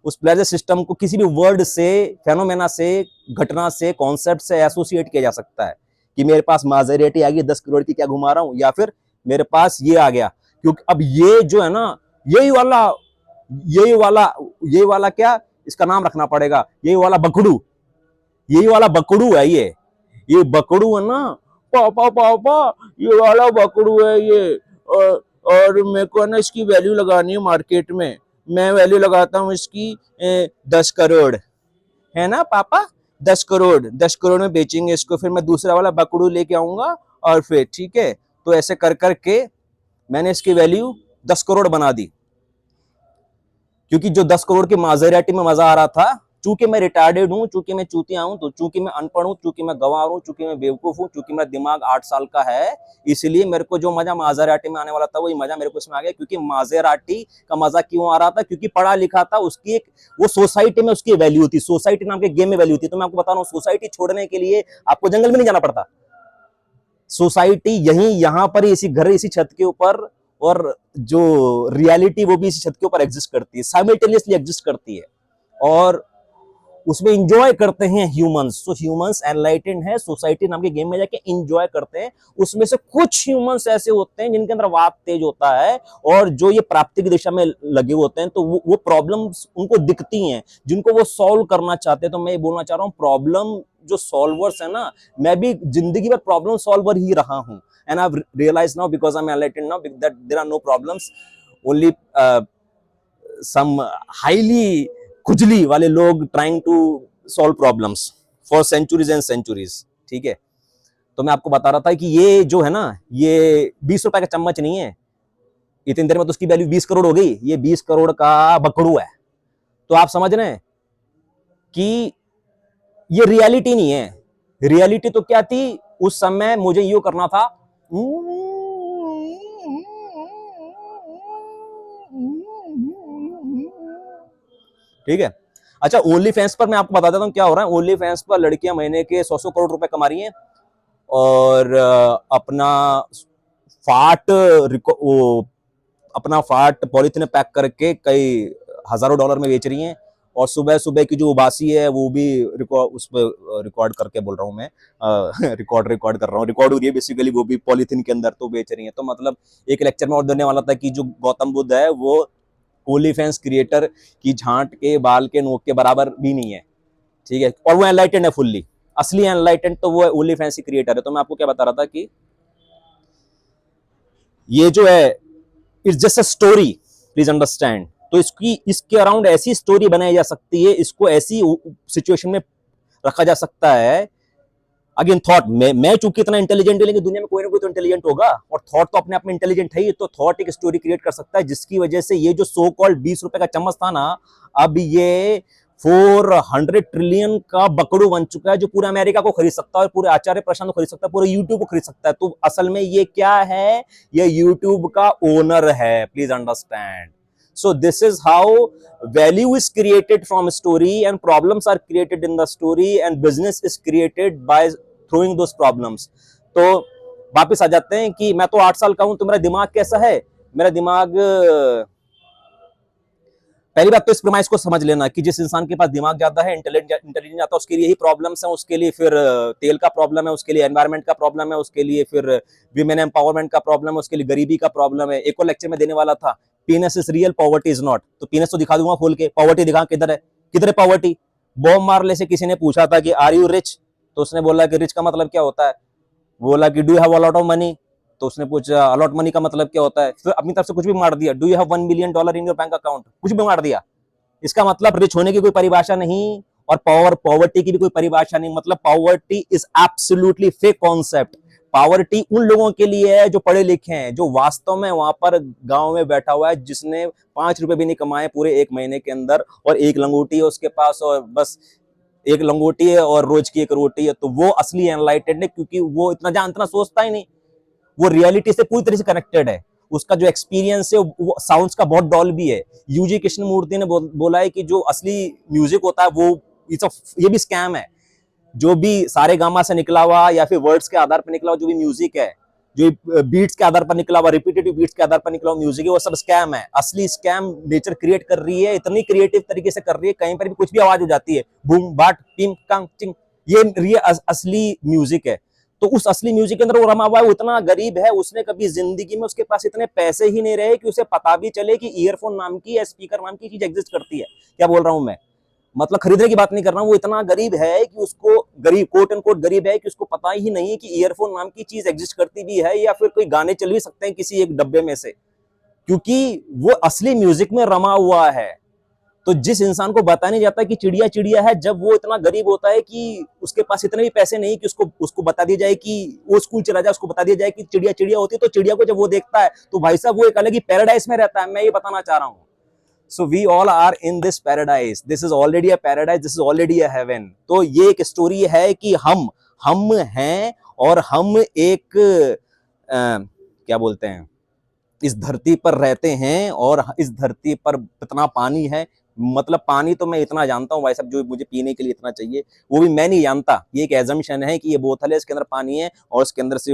उस प्लेजर सिस्टम को किसी भी वर्ड से, फेनोमेना से, घटना से, कॉन्सेप्ट से एसोसिएट किया जा सकता है कि मेरे पास माजेरेटी आ गई 10 करोड़ की, क्या घुमा रहा हूं, या फिर मेरे पास ये आ गया। क्योंकि अब ये जो है ना, यही वाला क्या, इसका नाम रखना पड़ेगा, यही वाला बकड़ू, यही वाला बकड़ू है, ये बकड़ू है ना, पापा पापा ये वाला बकड़ू है ये, और मेरे को ना इसकी वैल्यू लगानी है मार्केट में, मैं वैल्यू लगाता हूँ इसकी 10 करोड़, है ना पापा, 10 करोड़ में बेचेंगे इसको, फिर मैं दूसरा वाला बकड़ू लेके आऊंगा, और फिर ठीक है। तो ऐसे कर करके मैंने इसकी वैल्यू 10 करोड़ बना दी, क्योंकि जो 10 करोड़ की माजेराटी में मजा आ रहा था, चूंकि मैं रिटार्डेड हूं, चूंकि मैं चूतिया हूं, तो चूंकि मैं अनपढ़ हूं, चूंकि मैं गंवार हूं, चूंकि मैं बेवकूफ हूं, चूंकि मेरा दिमाग 8 साल का है, इसलिए मेरे को जो मजा माजेराटी में आने वाला था वही मजा मेरे को इसमें आ गया। क्योंकि माजेराटी का मजा क्यों आ रहा था, क्योंकि पढ़ा लिखा था, उसकी एक वो सोसाइटी में उसकी वैल्यू थी, सोसाइटी नाम के गेम में वैल्यू थी। तो मैं आपको बता रहा हूँ, सोसाइटी छोड़ने के लिए आपको जंगल में नहीं जाना पड़ता, सोसाइटी यहीं यहां पर इसी घर, इसी छत के ऊपर, और जो रियलिटी वो भी इसी छत के ऊपर एग्जिस्ट करती है, साइमल्टेनियसली एग्जिस्ट करती है, और उसमें इंजॉय करते हैं ह्यूमंस। तो ह्यूमंस एनलाइटेंड है, सोसाइटी नाम के गेम में जाके इंजॉय करते हैं। उसमें से कुछ ह्यूमंस ऐसे होते हैं जिनके अंदर वाक तेज होता है, और जो ये प्राप्ति की दिशा में लगे होते हैं, तो वो प्रॉब्लम्स उनको दिखती हैं जिनको वो सॉल्व करना चाहते हैं। तो मैं ये बोलना चाह रहा हूँ, प्रॉब्लम जो सॉल्वर्स है ना, मैं भी जिंदगी भर प्रॉब्लम सॉल्वर ही रहा हूँ, and I realise now because I am enlightened now that there are no problems, only some highly खुजली वाले लोग trying to solve problems for centuries and centuries. ठीक है, तो मैं आपको बता रहा था कि ये जो है ना, ये 20 रुपए का चम्मच नहीं है, इतनी देर में तो उसकी वैल्यू 20 करोड़ हो गई, ये 20 करोड़ का बकड़ू है। तो आप समझ रहे हैं कि ये रियलिटी नहीं है। रियलिटी तो क्या थी, उस समय मुझे यो करना था, ठीक है। अच्छा, ओनली फैंस पर मैं आपको बता देता हूँ क्या हो रहा है। ओनली फैंस पर लड़कियां महीने के 100 करोड़ रुपए कमा रही हैं, और अपना फाट वो अपना फाट पॉलिथीन में पैक करके कई हजारों डॉलर में बेच रही हैं, और सुबह सुबह की जो उबासी है वो भी उस पर रिकॉर्ड करके बोल रहा हूँ मैं, रिकॉर्ड कर रहा हूँ, रिकॉर्ड हो रही है बेसिकली, वो भी पॉलिथीन के अंदर तो बेच रही है। तो मतलब एक लेक्चर में और देने वाला था कि जो गौतम बुद्ध है वो ओनली फैंस क्रिएटर की झांट के बाल के नोक के बराबर भी नहीं है। ठीक है, और वो एनलाइटेंड है फुल्ली, असली एनलाइटेंड तो वो ओनली फैंसी क्रिएटर है। तो मैं आपको क्या बता रहा था कि ये जो है it's just a story, please understand. तो इसके अराउंड ऐसी स्टोरी बनाई जा सकती है, इसको ऐसी सिचुएशन में रखा जा सकता है। अगेन थॉट, मैं चूंकि इतना इंटेलिजेंट हूं, लेकिन दुनिया में कोई ना कोई तो इंटेलिजेंट होगा, और थॉट तो अपने आप में इंटेलिजेंट है ही। तो थॉट एक स्टोरी क्रिएट कर सकता है जिसकी वजह से ये जो सो कॉल्ड 20 रुपए का चम्मच था ना, अब ये 400 ट्रिलियन का बकड़ू बन चुका है, जो पूरे अमेरिका को खरीद सकता है, और पूरे आचार्य प्रशांत को खरीद सकता है, पूरे यूट्यूब को खरीद सकता है। तो असल में ये क्या है, ये यूट्यूब का ओनर है, please understand. So this is how value is created from a story, and problems are created in the story, and business is created by throwing those problems. तो वापस आ जाते हैं कि मैं तो 8 साल का हूं, तो मेरा दिमाग कैसा है? मेरा दिमाग, पहली बात तो इस प्रेमाइस को समझ लेना कि जिस इंसान के पास दिमाग ज्यादा है, इंटेलिजेंस आता है, उसके लिए ही प्रॉब्लम्स हैं, उसके लिए फिर तेल का प्रॉब्लम है, उसके लिए एनवायरमेंट का प्रॉब्लम है, उसके लिए फिर विमेन एम्पावरमेंट का प्रॉब्लम है, उसके लिए गरीबी का प्रॉब्लम है। एक और लेक्चर में देने वाला था, पीनस is real, poverty is not. तो पीनस तो दिखा दूंगा खोल के, पॉवर्टी दिखा, किधर है, किधर है पॉवर्टी? बॉब मार्ले से किसी ने पूछा था कि आर यू रिच, तो उसने बोला कि रिच का मतलब क्या होता है? बोला कि do you have a lot of money, तो उसने पूछा अलॉट मनी का मतलब क्या होता है? फिर अपनी तरफ से कुछ भी मार दिया, do you have $1 million in your bank account, कुछ भी मार दिया। इसका मतलब रिच होने की कोई परिभाषा नहीं, और पॉवर्टी की भी कोई परिभाषा नहीं। मतलब poverty is absolutely fake concept. Poverty उन लोगों के लिए है जो पढ़े लिखे हैं, जो वास्तव में वहां पर गांव में बैठा हुआ है, जिसने 5 रुपए भी नहीं कमाए पूरे 1 महीने के अंदर, और एक लंगोटी है उसके पास, और बस एक लंगोटी है और रोज की एक रोटी है। तो वो असली एनलाइटेड है, क्योंकि वो इतना जानता सोचता ही नहीं, वो रियलिटी से पूरी तरह से कनेक्टेड है। उसका जो एक्सपीरियंस है वो साउंड्स का बहुत डॉल भी है। यूजी कृष्णमूर्ति ने बोला है कि जो असली म्यूजिक होता है वो ये भी स्कैम है। जो भी सारे गामा से निकला हुआ या फिर वर्ड्स के आधार पर निकला हुआ जो भी म्यूजिक है, जो बीट्स के आधार पर निकला हुआ, रिपीटेटिव बीट्स के आधार पर निकला हुआ म्यूजिक है, वो सब स्कैम है। असली स्कैम नेचर क्रिएट कर रही है, इतनी क्रिएटिव तरीके से कर रही है, कहीं पर भी कुछ भी आवाज हो जाती है, बूम बाट टिम कांग चिंग, ये असली म्यूजिक है। तो उस असली म्यूजिक के अंदर वो रमा हुआ है, वो इतना गरीब है, उसने कभी जिंदगी में उसके पास इतने पैसे ही नहीं रहे कि उसे पता भी चले कि ईयरफोन नाम की या स्पीकर नाम की चीज एग्जिस्ट करती है। क्या बोल रहा हूं मैं? मतलब खरीदने की बात नहीं कर रहा हूं, वो इतना गरीब है कि उसको, गरीब कोट एंड कोट गरीब है कि उसको पता ही नहीं कि ईयरफोन नाम की चीज एग्जिस्ट करती भी है, या फिर कोई गाने चल भी सकते हैं किसी एक डब्बे में से, क्योंकि वो असली म्यूजिक में रमा हुआ है। तो जिस इंसान को बताया नहीं जाता कि चिड़िया चिड़िया है, जब वो इतना गरीब होता है कि उसके पास इतने भी पैसे नहीं कि उसको बता दिया जाए कि वो स्कूल चला जाए, उसको बता दिया जाए कि चिड़िया चिड़िया होती है, तो चिड़िया को जब वो देखता है तो भाई साहब वो एक अलग ही पैराडाइज में रहता है। मैं ये बताना चाह रहा हूं। So we all are in this paradise, this is already a paradise, this is already a heaven. तो ये एक स्टोरी है कि हम हैं, और हम एक क्या बोलते हैं, इस धरती पर रहते हैं, और इस धरती पर इतना पानी है। मतलब पानी तो मैं इतना जानता हूँ भाई साहब, जो मुझे पीने के लिए इतना चाहिए वो भी मैं नहीं जानता। ये एक एजम्पशन है कि ये बोतल है, इसके अंदर पानी है, और उसके अंदर से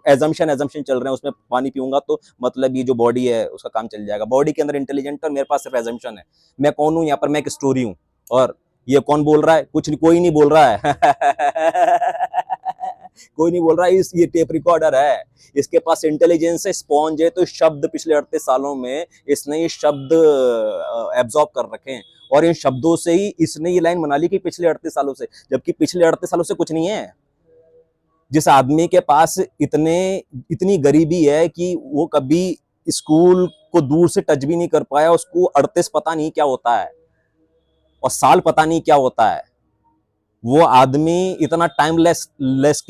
एजम्पशन चल रहे हैं, उसमें पानी पीऊंगा तो मतलब ये जो बॉडी है उसका काम चल जाएगा। बॉडी के अंदर इंटेलिजेंट, और मेरे पास सिर्फ एजम्पशन है। मैं कौन हूँ यहाँ पर? मैं एक स्टोरी हूँ। और ये कौन बोल रहा है? कुछ नहीं, कोई नहीं बोल रहा है। कोई नहीं बोल रहा है। ये टेप रिकॉर्डर है, इसके पास इंटेलिजेंस है, स्पॉन्ज है। तो शब्द पिछले 38 सालों में इसने ये शब्द एब्जॉर्ब कर रखे हैं, और इन शब्दों से ही इसने ये लाइन बना ली कि पिछले 38 सालों से, जबकि पिछले 38 सालों से कुछ नहीं है। जिस आदमी के पास इतनी गरीबी है कि वो कभी स्कूल को दूर से टच भी नहीं कर पाया, उसको 38 पता नहीं क्या होता है, और साल पता नहीं क्या होता है। वो आदमी इतना टाइमलेसनेस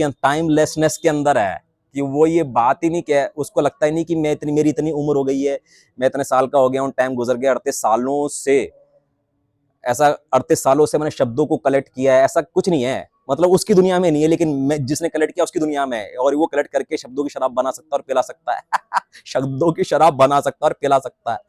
के अंदर है कि वो ये बात ही नहीं कह, उसको लगता ही नहीं कि मेरी इतनी उम्र हो गई है, मैं इतने साल का हो गया हूँ, टाइम गुजर गया 38 सालों से। ऐसा 38 सालों से मैंने शब्दों को कलेक्ट किया है, ऐसा कुछ नहीं है। मतलब उसकी दुनिया में नहीं है, लेकिन मैं जिसने कलेक्ट किया उसकी दुनिया में है, और वो कलेक्ट करके शब्दों की शराब बना सकता है और पिला सकता है। शब्दों की शराब बना सकता है और पिला सकता है,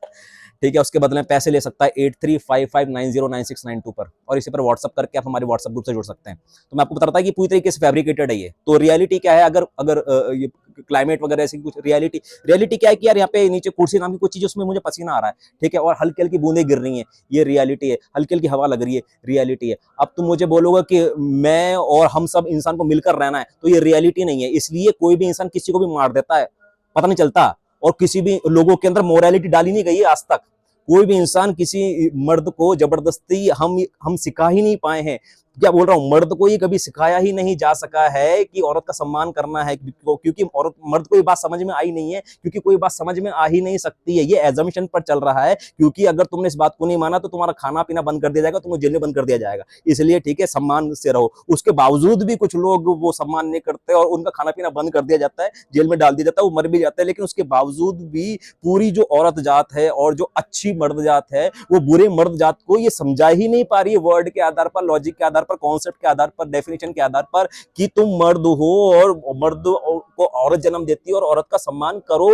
ठीक है। उसके बदले में पैसे ले सकता है 8355909692 पर, और इसी पर व्हाट्सअप करके आप हमारे व्हाट्सअप ग्रुप से जुड़ सकते हैं। तो मैं आपको बता रहा था कि पूरी तरीके से फैब्रिकेटेड है ये। तो रियलिटी क्या है? अगर ये क्लाइमेट वगैरह ऐसी कुछ रियलिटी क्या है कि यार यहाँ पे नीचे कुर्सी नाम की कुछ चीज, उसमें मुझे पसीना आ रहा है, ठीक है, और हल्की हल्की बूंदें गिर रही हैं, ये रियलिटी है। हल्की हल्की हवा लग रही है, रियलिटी है। अब तुम मुझे बोलोगे कि मैं और हम सब इंसान को मिलकर रहना है, तो ये रियलिटी नहीं है। इसलिए कोई भी इंसान किसी को भी मार देता है, पता नहीं चलता, और किसी भी लोगों के अंदर मोरालिटी डाली नहीं गई है आज तक। कोई भी इंसान किसी मर्द को जबरदस्ती हम सिखा ही नहीं पाए हैं क्या बोल रहा हूँ, मर्द को ये कभी सिखाया ही नहीं जा सका है कि औरत का सम्मान करना है, क्योंकि औरत मर्द को ये बात समझ में आई नहीं है, क्योंकि कोई बात समझ में आ ही नहीं सकती है, ये एजम्पशन पर चल रहा है। क्योंकि अगर तुमने इस बात को नहीं माना तो तुम्हारा खाना पीना बंद कर दिया जाएगा, तुमको जेल में बंद कर दिया जाएगा। इसलिए ठीक है, सम्मान से रहो। उसके बावजूद भी कुछ लोग वो सम्मान नहीं करते और उनका खाना पीना बंद कर दिया जाता है, जेल में डाल दिया जाता है, वो मर भी जाता है। लेकिन उसके बावजूद भी पूरी जो औरत जात है और जो अच्छी मर्द जात है, वो बुरे मर्द जात को ये समझा ही नहीं पा रही है, वर्ड के आधार पर, लॉजिक के आधार पर, कॉन्सेप्ट के आधार पर, डेफिनेशन के आधार पर, कि तुम मर्द हो और मर्द को औरत जन्म देती है और औरत का सम्मान करो।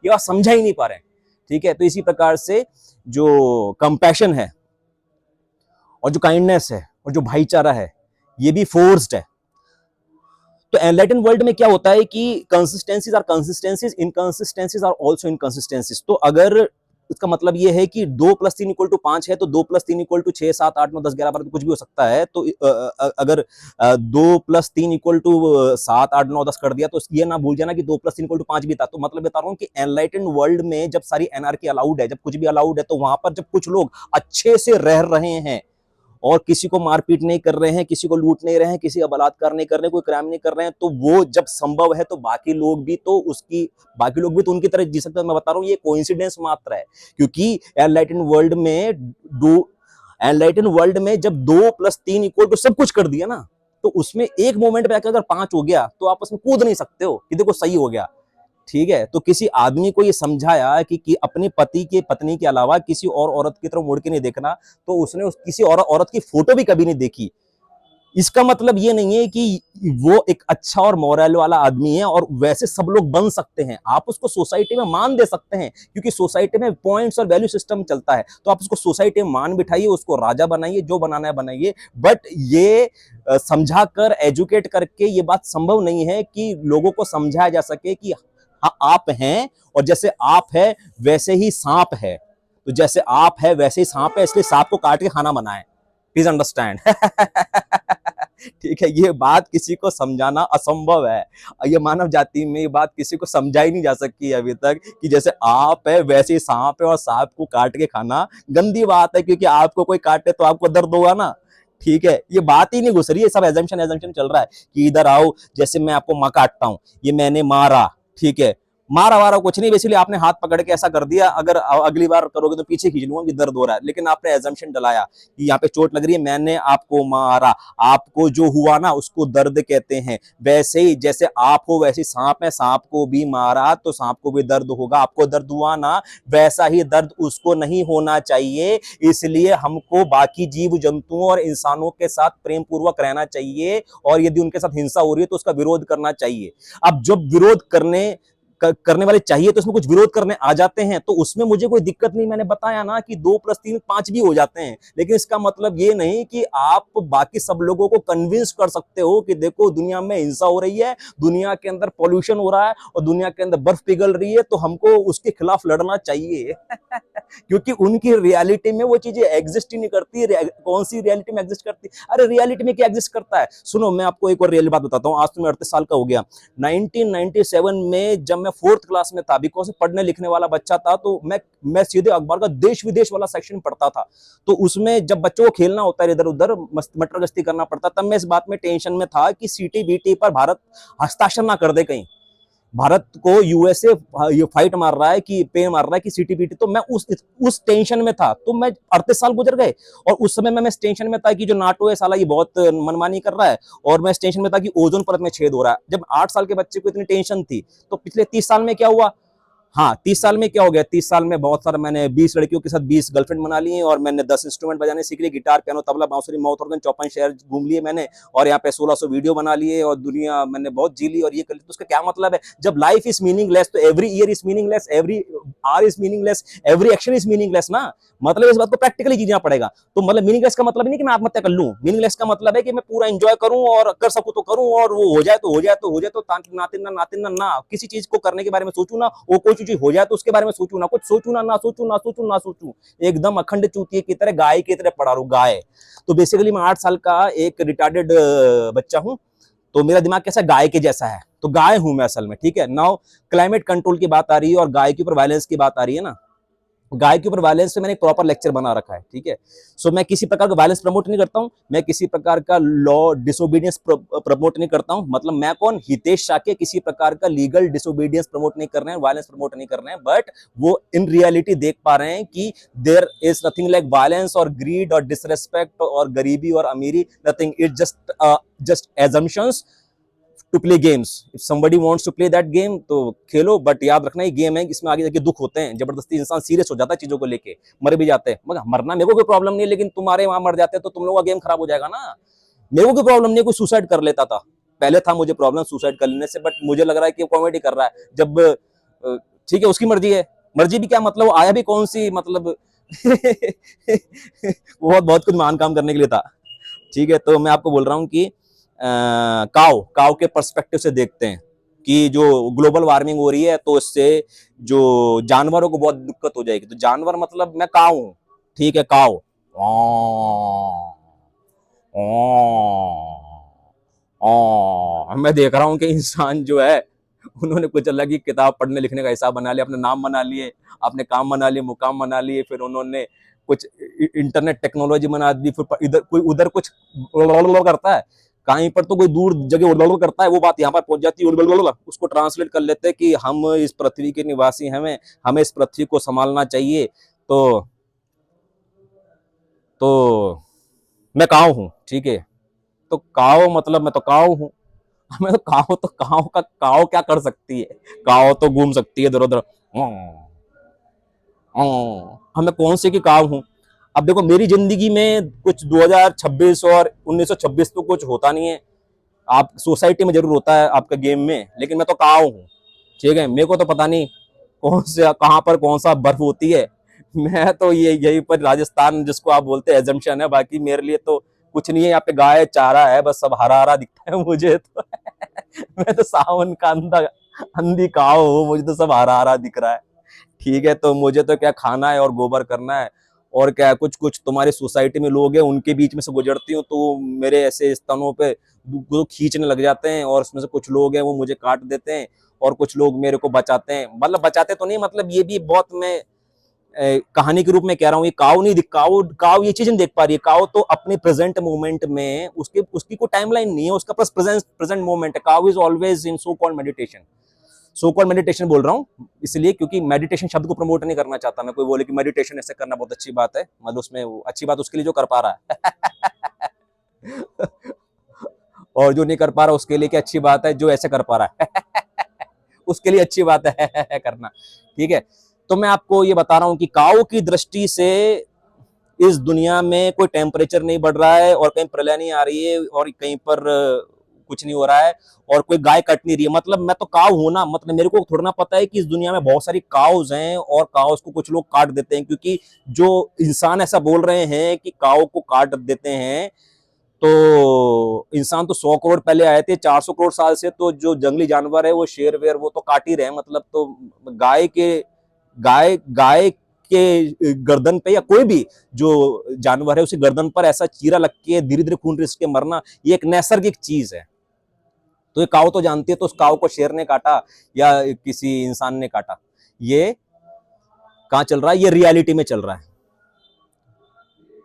ये बात समझा ही नहीं पा रहे हैं। ठीक है, तो इसी प्रकार से जो कंपैशन है और जो काइंडनेस है और जो भाईचारा है, ये भी फोर्स्ड है। तो एनलाइटन वर्ल्ड में क्या होता है कि consistencies are consistencies, inconsistencies are also inconsistencies. तो अगर इसका मतलब ये है कि 2 + 3 = 5 है, तो 2 + 3 = 6, 7, 8, 9, 10, 11, 12 कुछ भी हो सकता है। तो अगर 2 + 3 = 7, 8, 9, 10 कर दिया, तो ये ना भूल जाना कि 2 + 3 = 5 भी था। तो मतलब बता रहा हूँ कि एनलाइटन वर्ल्ड में जब सारी एनार्की अलाउड है, जब कुछ भी अलाउड है, तो वहां पर जब कुछ लोग अच्छे से रह रहे हैं और किसी को मारपीट नहीं कर रहे हैं, किसी को लूट नहीं रहे हैं, किसी का बलात्कार नहीं कर रहे हैं, कोई क्राइम नहीं कर रहे हैं, तो वो जब संभव है तो बाकी लोग भी तो उनकी तरह जी सकते हैं। मैं बता रहा हूँ, ये कोइंसिडेंस मात्र है। क्योंकि एनलाइटन वर्ल्ड में जब 2 + 3 = सब कुछ कर दिया ना, तो उसमें एक मोमेंट पे आकर अगर 5 हो गया तो आप उसमें कूद नहीं सकते हो कि देखो सही हो गया। ठीक है, तो किसी आदमी को ये समझाया कि अपने पति के पत्नी के अलावा किसी और औरत की तरफ मुड़ के नहीं देखना, तो उसने किसी और औरत की फोटो भी कभी नहीं देखी। इसका मतलब ये नहीं है कि वो एक अच्छा और मोरल वाला आदमी है और वैसे सब लोग बन सकते हैं। आप उसको सोसाइटी में मान दे सकते हैं, क्योंकि सोसाइटी में पॉइंट्स और वैल्यू सिस्टम चलता है। तो आप उसको सोसाइटी में मान बिठाइए, उसको राजा बनाइए, जो बनाना है बनाइए। बट ये समझा कर, एजुकेट करके ये बात संभव नहीं है कि लोगों को समझाया जा सके कि हाँ आप हैं, और जैसे आप है वैसे ही सांप है। तो जैसे आप है वैसे ही सांप है, इसलिए सांप को काट के खाना बनाए। Please understand. ठीक है, ये बात किसी को समझाना असंभव है। ये मानव जाति में ये बात किसी को समझाई नहीं जा सकी अभी तक कि जैसे आप है वैसे ही सांप है, और सांप को काट के खाना गंदी बात है, क्योंकि आपको कोई काटे तो आपको दर्द होगा ना। ठीक है, ये बात ही नहीं घुस रही है, सब एजम्पशन चल रहा है कि इधर आओ, जैसे मैं आपको माँ काटता हूं, ये मैंने मारा। ठीक है, मारा वारा कुछ नहीं, बेसिकली आपने हाथ पकड़ के ऐसा कर दिया, अगर अगली बार करोगे तो पीछे खींच लूंगा कि दर्द हो रहा है। लेकिन आपने एजम्पशन डलाया कि यहाँ पे चोट लग रही है, मैंने आपको मारा, आपको जो हुआ ना उसको दर्द कहते हैं। वैसे ही जैसे आप हो वैसे सांप है, सांप को भी मारा तो सांप को भी दर्द होगा। आपको दर्द हुआ ना, वैसा ही दर्द उसको नहीं होना चाहिए। इसलिए हमको बाकी जीव जंतुओं और इंसानों के साथ प्रेम पूर्वक रहना चाहिए, और यदि उनके साथ हिंसा हो रही है तो उसका विरोध करना चाहिए। अब जब विरोध करने वाले चाहिए तो उसमें कुछ विरोध करने आ जाते हैं, तो उसमें मुझे कोई दिक्कत नहीं। मैंने बताया ना कि 2 + 3 5 भी हो जाते हैं, लेकिन इसका मतलब ये नहीं कि आप बाकी सब लोगों को कन्विंस कर सकते हो कि देखो दुनिया में हिंसा हो रही है, दुनिया के अंदर पॉल्यूशन हो रहा है और दुनिया के अंदर बर्फ पिघल रही है, तो हमको उसके खिलाफ लड़ना चाहिए। क्योंकि उनकी रियलिटी में वो चीजें एग्जिस्ट ही नहीं करती। कौन सी रियलिटी में एग्जिस्ट करती? अरे रियलिटी में क्या एग्जिस्ट करता है? सुनो, मैं आपको एक और रियल बात बताता हूँ। आज तो मैं 38 साल का हो गया। 1997 में जब मैं 4th क्लास में था, बिकॉज पढ़ने लिखने वाला बच्चा था, तो मैं सीधे अखबार का देश विदेश वाला सेक्शन पढ़ता था। तो उसमें जब बच्चों को खेलना होता है इधर उधर, मटर गश्ती करना पड़ता, तब मैं इस बात में टेंशन में था कि सीटीबीटी पर भारत हस्ताक्षर ना कर दे कहीं। भारत को यूएसए ये फाइट मार रहा है कि पेन मार रहा है कि सीटीबीटी। तो मैं उस टेंशन में था। तो मैं 38 साल गुजर गए, और उस समय मैं इस टेंशन में था कि जो नाटो है साला ये बहुत मनमानी कर रहा है, और मैं इस टेंशन में था कि ओजोन परत में छेद हो रहा है। जब 8 साल के बच्चे को इतनी टेंशन थी, तो पिछले 30 साल में क्या हुआ? हाँ, 30 साल में क्या हो गया? 30 साल में बहुत सारा, मैंने 20 लड़कियों के साथ 20 गर्लफ्रेंड बना ली हैं, और मैंने 10 इंस्ट्रूमेंट बजाने सीख लिए, गिटार, पियानो, तबला, बांसुरी, माउथ ऑर्गन, 54 शहर घूम लिए मैंने, और यहाँ पे 1600 वीडियो बना लिए, और दुनिया मैंने बहुत जी ली और ये कर ली। तो उसका क्या मतलब है? जब लाइफ इज मीनिंगलेस, तो every year is meaningless, every hour is meaningless, every action is meaningless ना। मतलब इस बात को प्रैक्टिकली जीना पड़ेगा। तो मतलब मीनिंगलेस का मतलब नहीं कि मैं आत्महत्या कर लूं। मीनिंगलेस का मतलब है कि मैं पूरा एंजॉय करूं, और कर सकूं तो करूं, और वो हो जाए तो हो जाए तो हो जाए, तो नातिन ना किसी चीज को करने के बारे में सोचूं ना, वो कोई चीज हो जाए तो उसके बारे में सोचूं ना, कुछ सोचूं ना सोचूं। एकदम अखंड चूतिए की तरह, गाय की तरह पड़ा रहूं, गाय। तो बेसिकली मैं 8 साल का एक रिटार्डेड बच्चा हूं। तो मेरा दिमाग कैसा, गाय के जैसा है। तो गाय हूं मैं असल में। ठीक है, नाउ क्लाइमेट कंट्रोल की बात आ रही है और गाय के ऊपर वायलेंस की बात आ रही है ना। गाय के ऊपर वायलेंस पे मैंने एक प्रॉपर लेक्चर बना रखा है, ठीक है। सो मैं किसी प्रकार का वायलेंस प्रमोट नहीं करता हूँ, मैं किसी प्रकार का लॉ डिसोबीडियंस प्रमोट नहीं करता हूँ। मतलब मैं कौन, हितेश शाक्य किसी प्रकार का लीगल डिसोबीडियंस प्रमोट नहीं कर रहे हैं, वायलेंस प्रमोट नहीं कर रहे हैं, बट वो इन रियलिटी देख पा रहे हैं कि there is nothing like violence और ग्रीड और डिसरेस्पेक्ट और गरीबी और अमीरी, nothing, it just assumptions to play games. If somebody wants to play that game तो खेलो, बट याद रखना ये गेम है, इसमें आगे जाके दुख होते हैं, जबरदस्ती इंसान सीरियस हो जाता है चीजों को लेके, मर भी जाते हैं। मगर मरना मेरे को कोई प्रॉब्लम नहीं है, लेकिन तुम्हारे वहां मर जाते हैं तो तुम लोगों का गेम खराब हो जाएगा ना। मेरे को कोई प्रॉब्लम नहीं, कोई सुसाइड कर लेता था, पहले था मुझे प्रॉब्लम सुसाइड कर लेने से, बट मुझे लग रहा है कि कॉमेडी कर रहा है। जब ठीक है, उसकी मर्जी है, मर्जी भी क्या मतलब, आया भी कौन सी मतलब वो बहुत कुछ महान काम करने के लिए था, ठीक है। तो मैं आपको बोल रहा हूँ कि काव काव के पर्सपेक्टिव से देखते हैं कि जो ग्लोबल वार्मिंग हो रही है तो इससे जो जानवरों को बहुत दिक्कत हो जाएगी। तो जानवर मतलब मैं काव हूं, ठीक है, काव। मैं देख रहा हूं कि इंसान जो है उन्होंने कुछ अलग ही किताब पढ़ने लिखने का हिसाब बना लिया, अपने नाम बना लिए, अपने काम बना लिए, मुकाम बना लिए, फिर उन्होंने कुछ इंटरनेट टेक्नोलॉजी बना दी, फिर इधर कोई उधर कुछ करता है, कहीं पर तो कोई दूर जगह उड़ल करता है, वो बात यहाँ पर पहुंच जाती है, उसको ट्रांसलेट कर लेते हैं कि हम इस पृथ्वी के निवासी हमें हमें इस पृथ्वी को संभालना चाहिए। तो मैं काव हूँ, ठीक है। तो काव मतलब मैं तो काव हूँ। मैं तो काव क्या कर सकती है, काव तो घूम सकती है इधर उधर, हमें कौन से की काव हूँ। अब देखो मेरी जिंदगी में कुछ 2026 और 1926 तो कुछ होता नहीं है, आप सोसाइटी में जरूर होता है आपका गेम में, लेकिन मैं तो काव हूँ, ठीक है। मेरे को तो पता नहीं कौन से कहाँ पर कौन सा बर्फ होती है, मैं तो ये यही पर राजस्थान जिसको आप बोलते हैं एजम्पशन है, बाकी मेरे लिए तो कुछ नहीं है। यहाँ पे गाय चारा है, बस सब हरा हरा दिखता है मुझे तो मैं तो सावन का अंधी काव हूँ, मुझे तो सब हरा हरा दिख रहा है, ठीक है। तो मुझे तो क्या खाना है और गोबर करना है, और क्या कुछ कुछ तुम्हारी सोसाइटी में लोग हैं उनके बीच में से गुजरती हूँ तो मेरे ऐसे स्तनों पे खींचने लग जाते हैं, और उसमें से कुछ लोग हैं वो मुझे काट देते हैं, और कुछ लोग मेरे को बचाते हैं, मतलब बचाते तो नहीं, मतलब ये भी बहुत मैं कहानी के रूप में कह रहा हूँ। ये काव नहीं दिख, काव काव ये चीज नहीं देख पा रही है, काव तो अपने प्रेजेंट मोमेंट में उसकी कोई टाइमलाइन नहीं है, उसका बस प्रेजेंट मोमेंट है। काव is always in so called meditation, so called meditation बोल रहा हूँ इसलिए क्योंकि मेडिटेशन शब्द को प्रमोट नहीं करना चाहता मैं, कोई बोले कि मेडिटेशन ऐसे करना बहुत अच्छी बात है, मतलब उसमें अच्छी बात उसके लिए जो कर पा रहा है और जो नहीं कर पा रहा उसके लिए क्या अच्छी बात है, जो ऐसे कर पा रहा है उसके लिए अच्छी बात है करना, ठीक है। तो मैं आपको ये बता रहा हूं कि काऊ की दृष्टि से इस दुनिया में कोई टेम्परेचर नहीं बढ़ रहा है, और कहीं प्रलय नहीं आ रही है, और कहीं पर कुछ नहीं हो रहा है, और कोई गाय कट नहीं रही है। मतलब मैं तो काव हूं ना, मतलब मेरे को थोड़ा ना पता है कि इस दुनिया में बहुत सारी काउज हैं, और काउज को कुछ लोग काट देते हैं, क्योंकि जो इंसान ऐसा बोल रहे हैं कि काव को काट देते हैं, तो इंसान तो 100 करोड़ पहले आए थे, 400 करोड़ साल से तो जो जंगली जानवर है वो शेर वेर वो तो काट ही रहे हैं। मतलब तो गाय गाय के गर्दन पे या कोई भी जो जानवर है उसी गर्दन पर ऐसा चीरा लग के धीरे धीरे खून रिस के मरना, ये एक नैसर्गिक चीज है। तो ये काव तो जानती है, तो उस काव को शेर ने काटा या किसी इंसान ने काटा, ये कहाँ चल रहा है, ये रियलिटी में चल रहा है।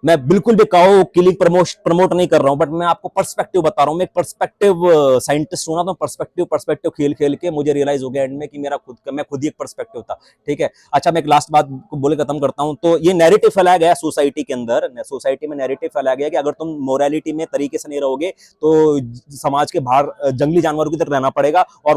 मैं बिल्कुल भी काओ किलिंग प्रमोट नहीं कर रहा हूं, बट मैं आपको पर्सपेक्टिव बता रहा हूं। मैं एक पर्सपेक्टिव साइंटिस्ट हूं ना, तो पर्सपेक्टिव खेल खेल के मुझे रियलाइज हो गया एंड में कि मेरा मैं खुद ही एक पर्सपेक्टिव था, ठीक है। अच्छा, मैं एक लास्ट बात को बोले खत्म करता हूं। तो ये नैरेटिव फैलाया गया सोसाइटी के अंदर, सोसाइटी में नैरेटिव फैलाया गया कि अगर तुम मोरालिटी में तरीके से नहीं रहोगे तो समाज के बाहर जंगली जानवरों की तरह रहना पड़ेगा, और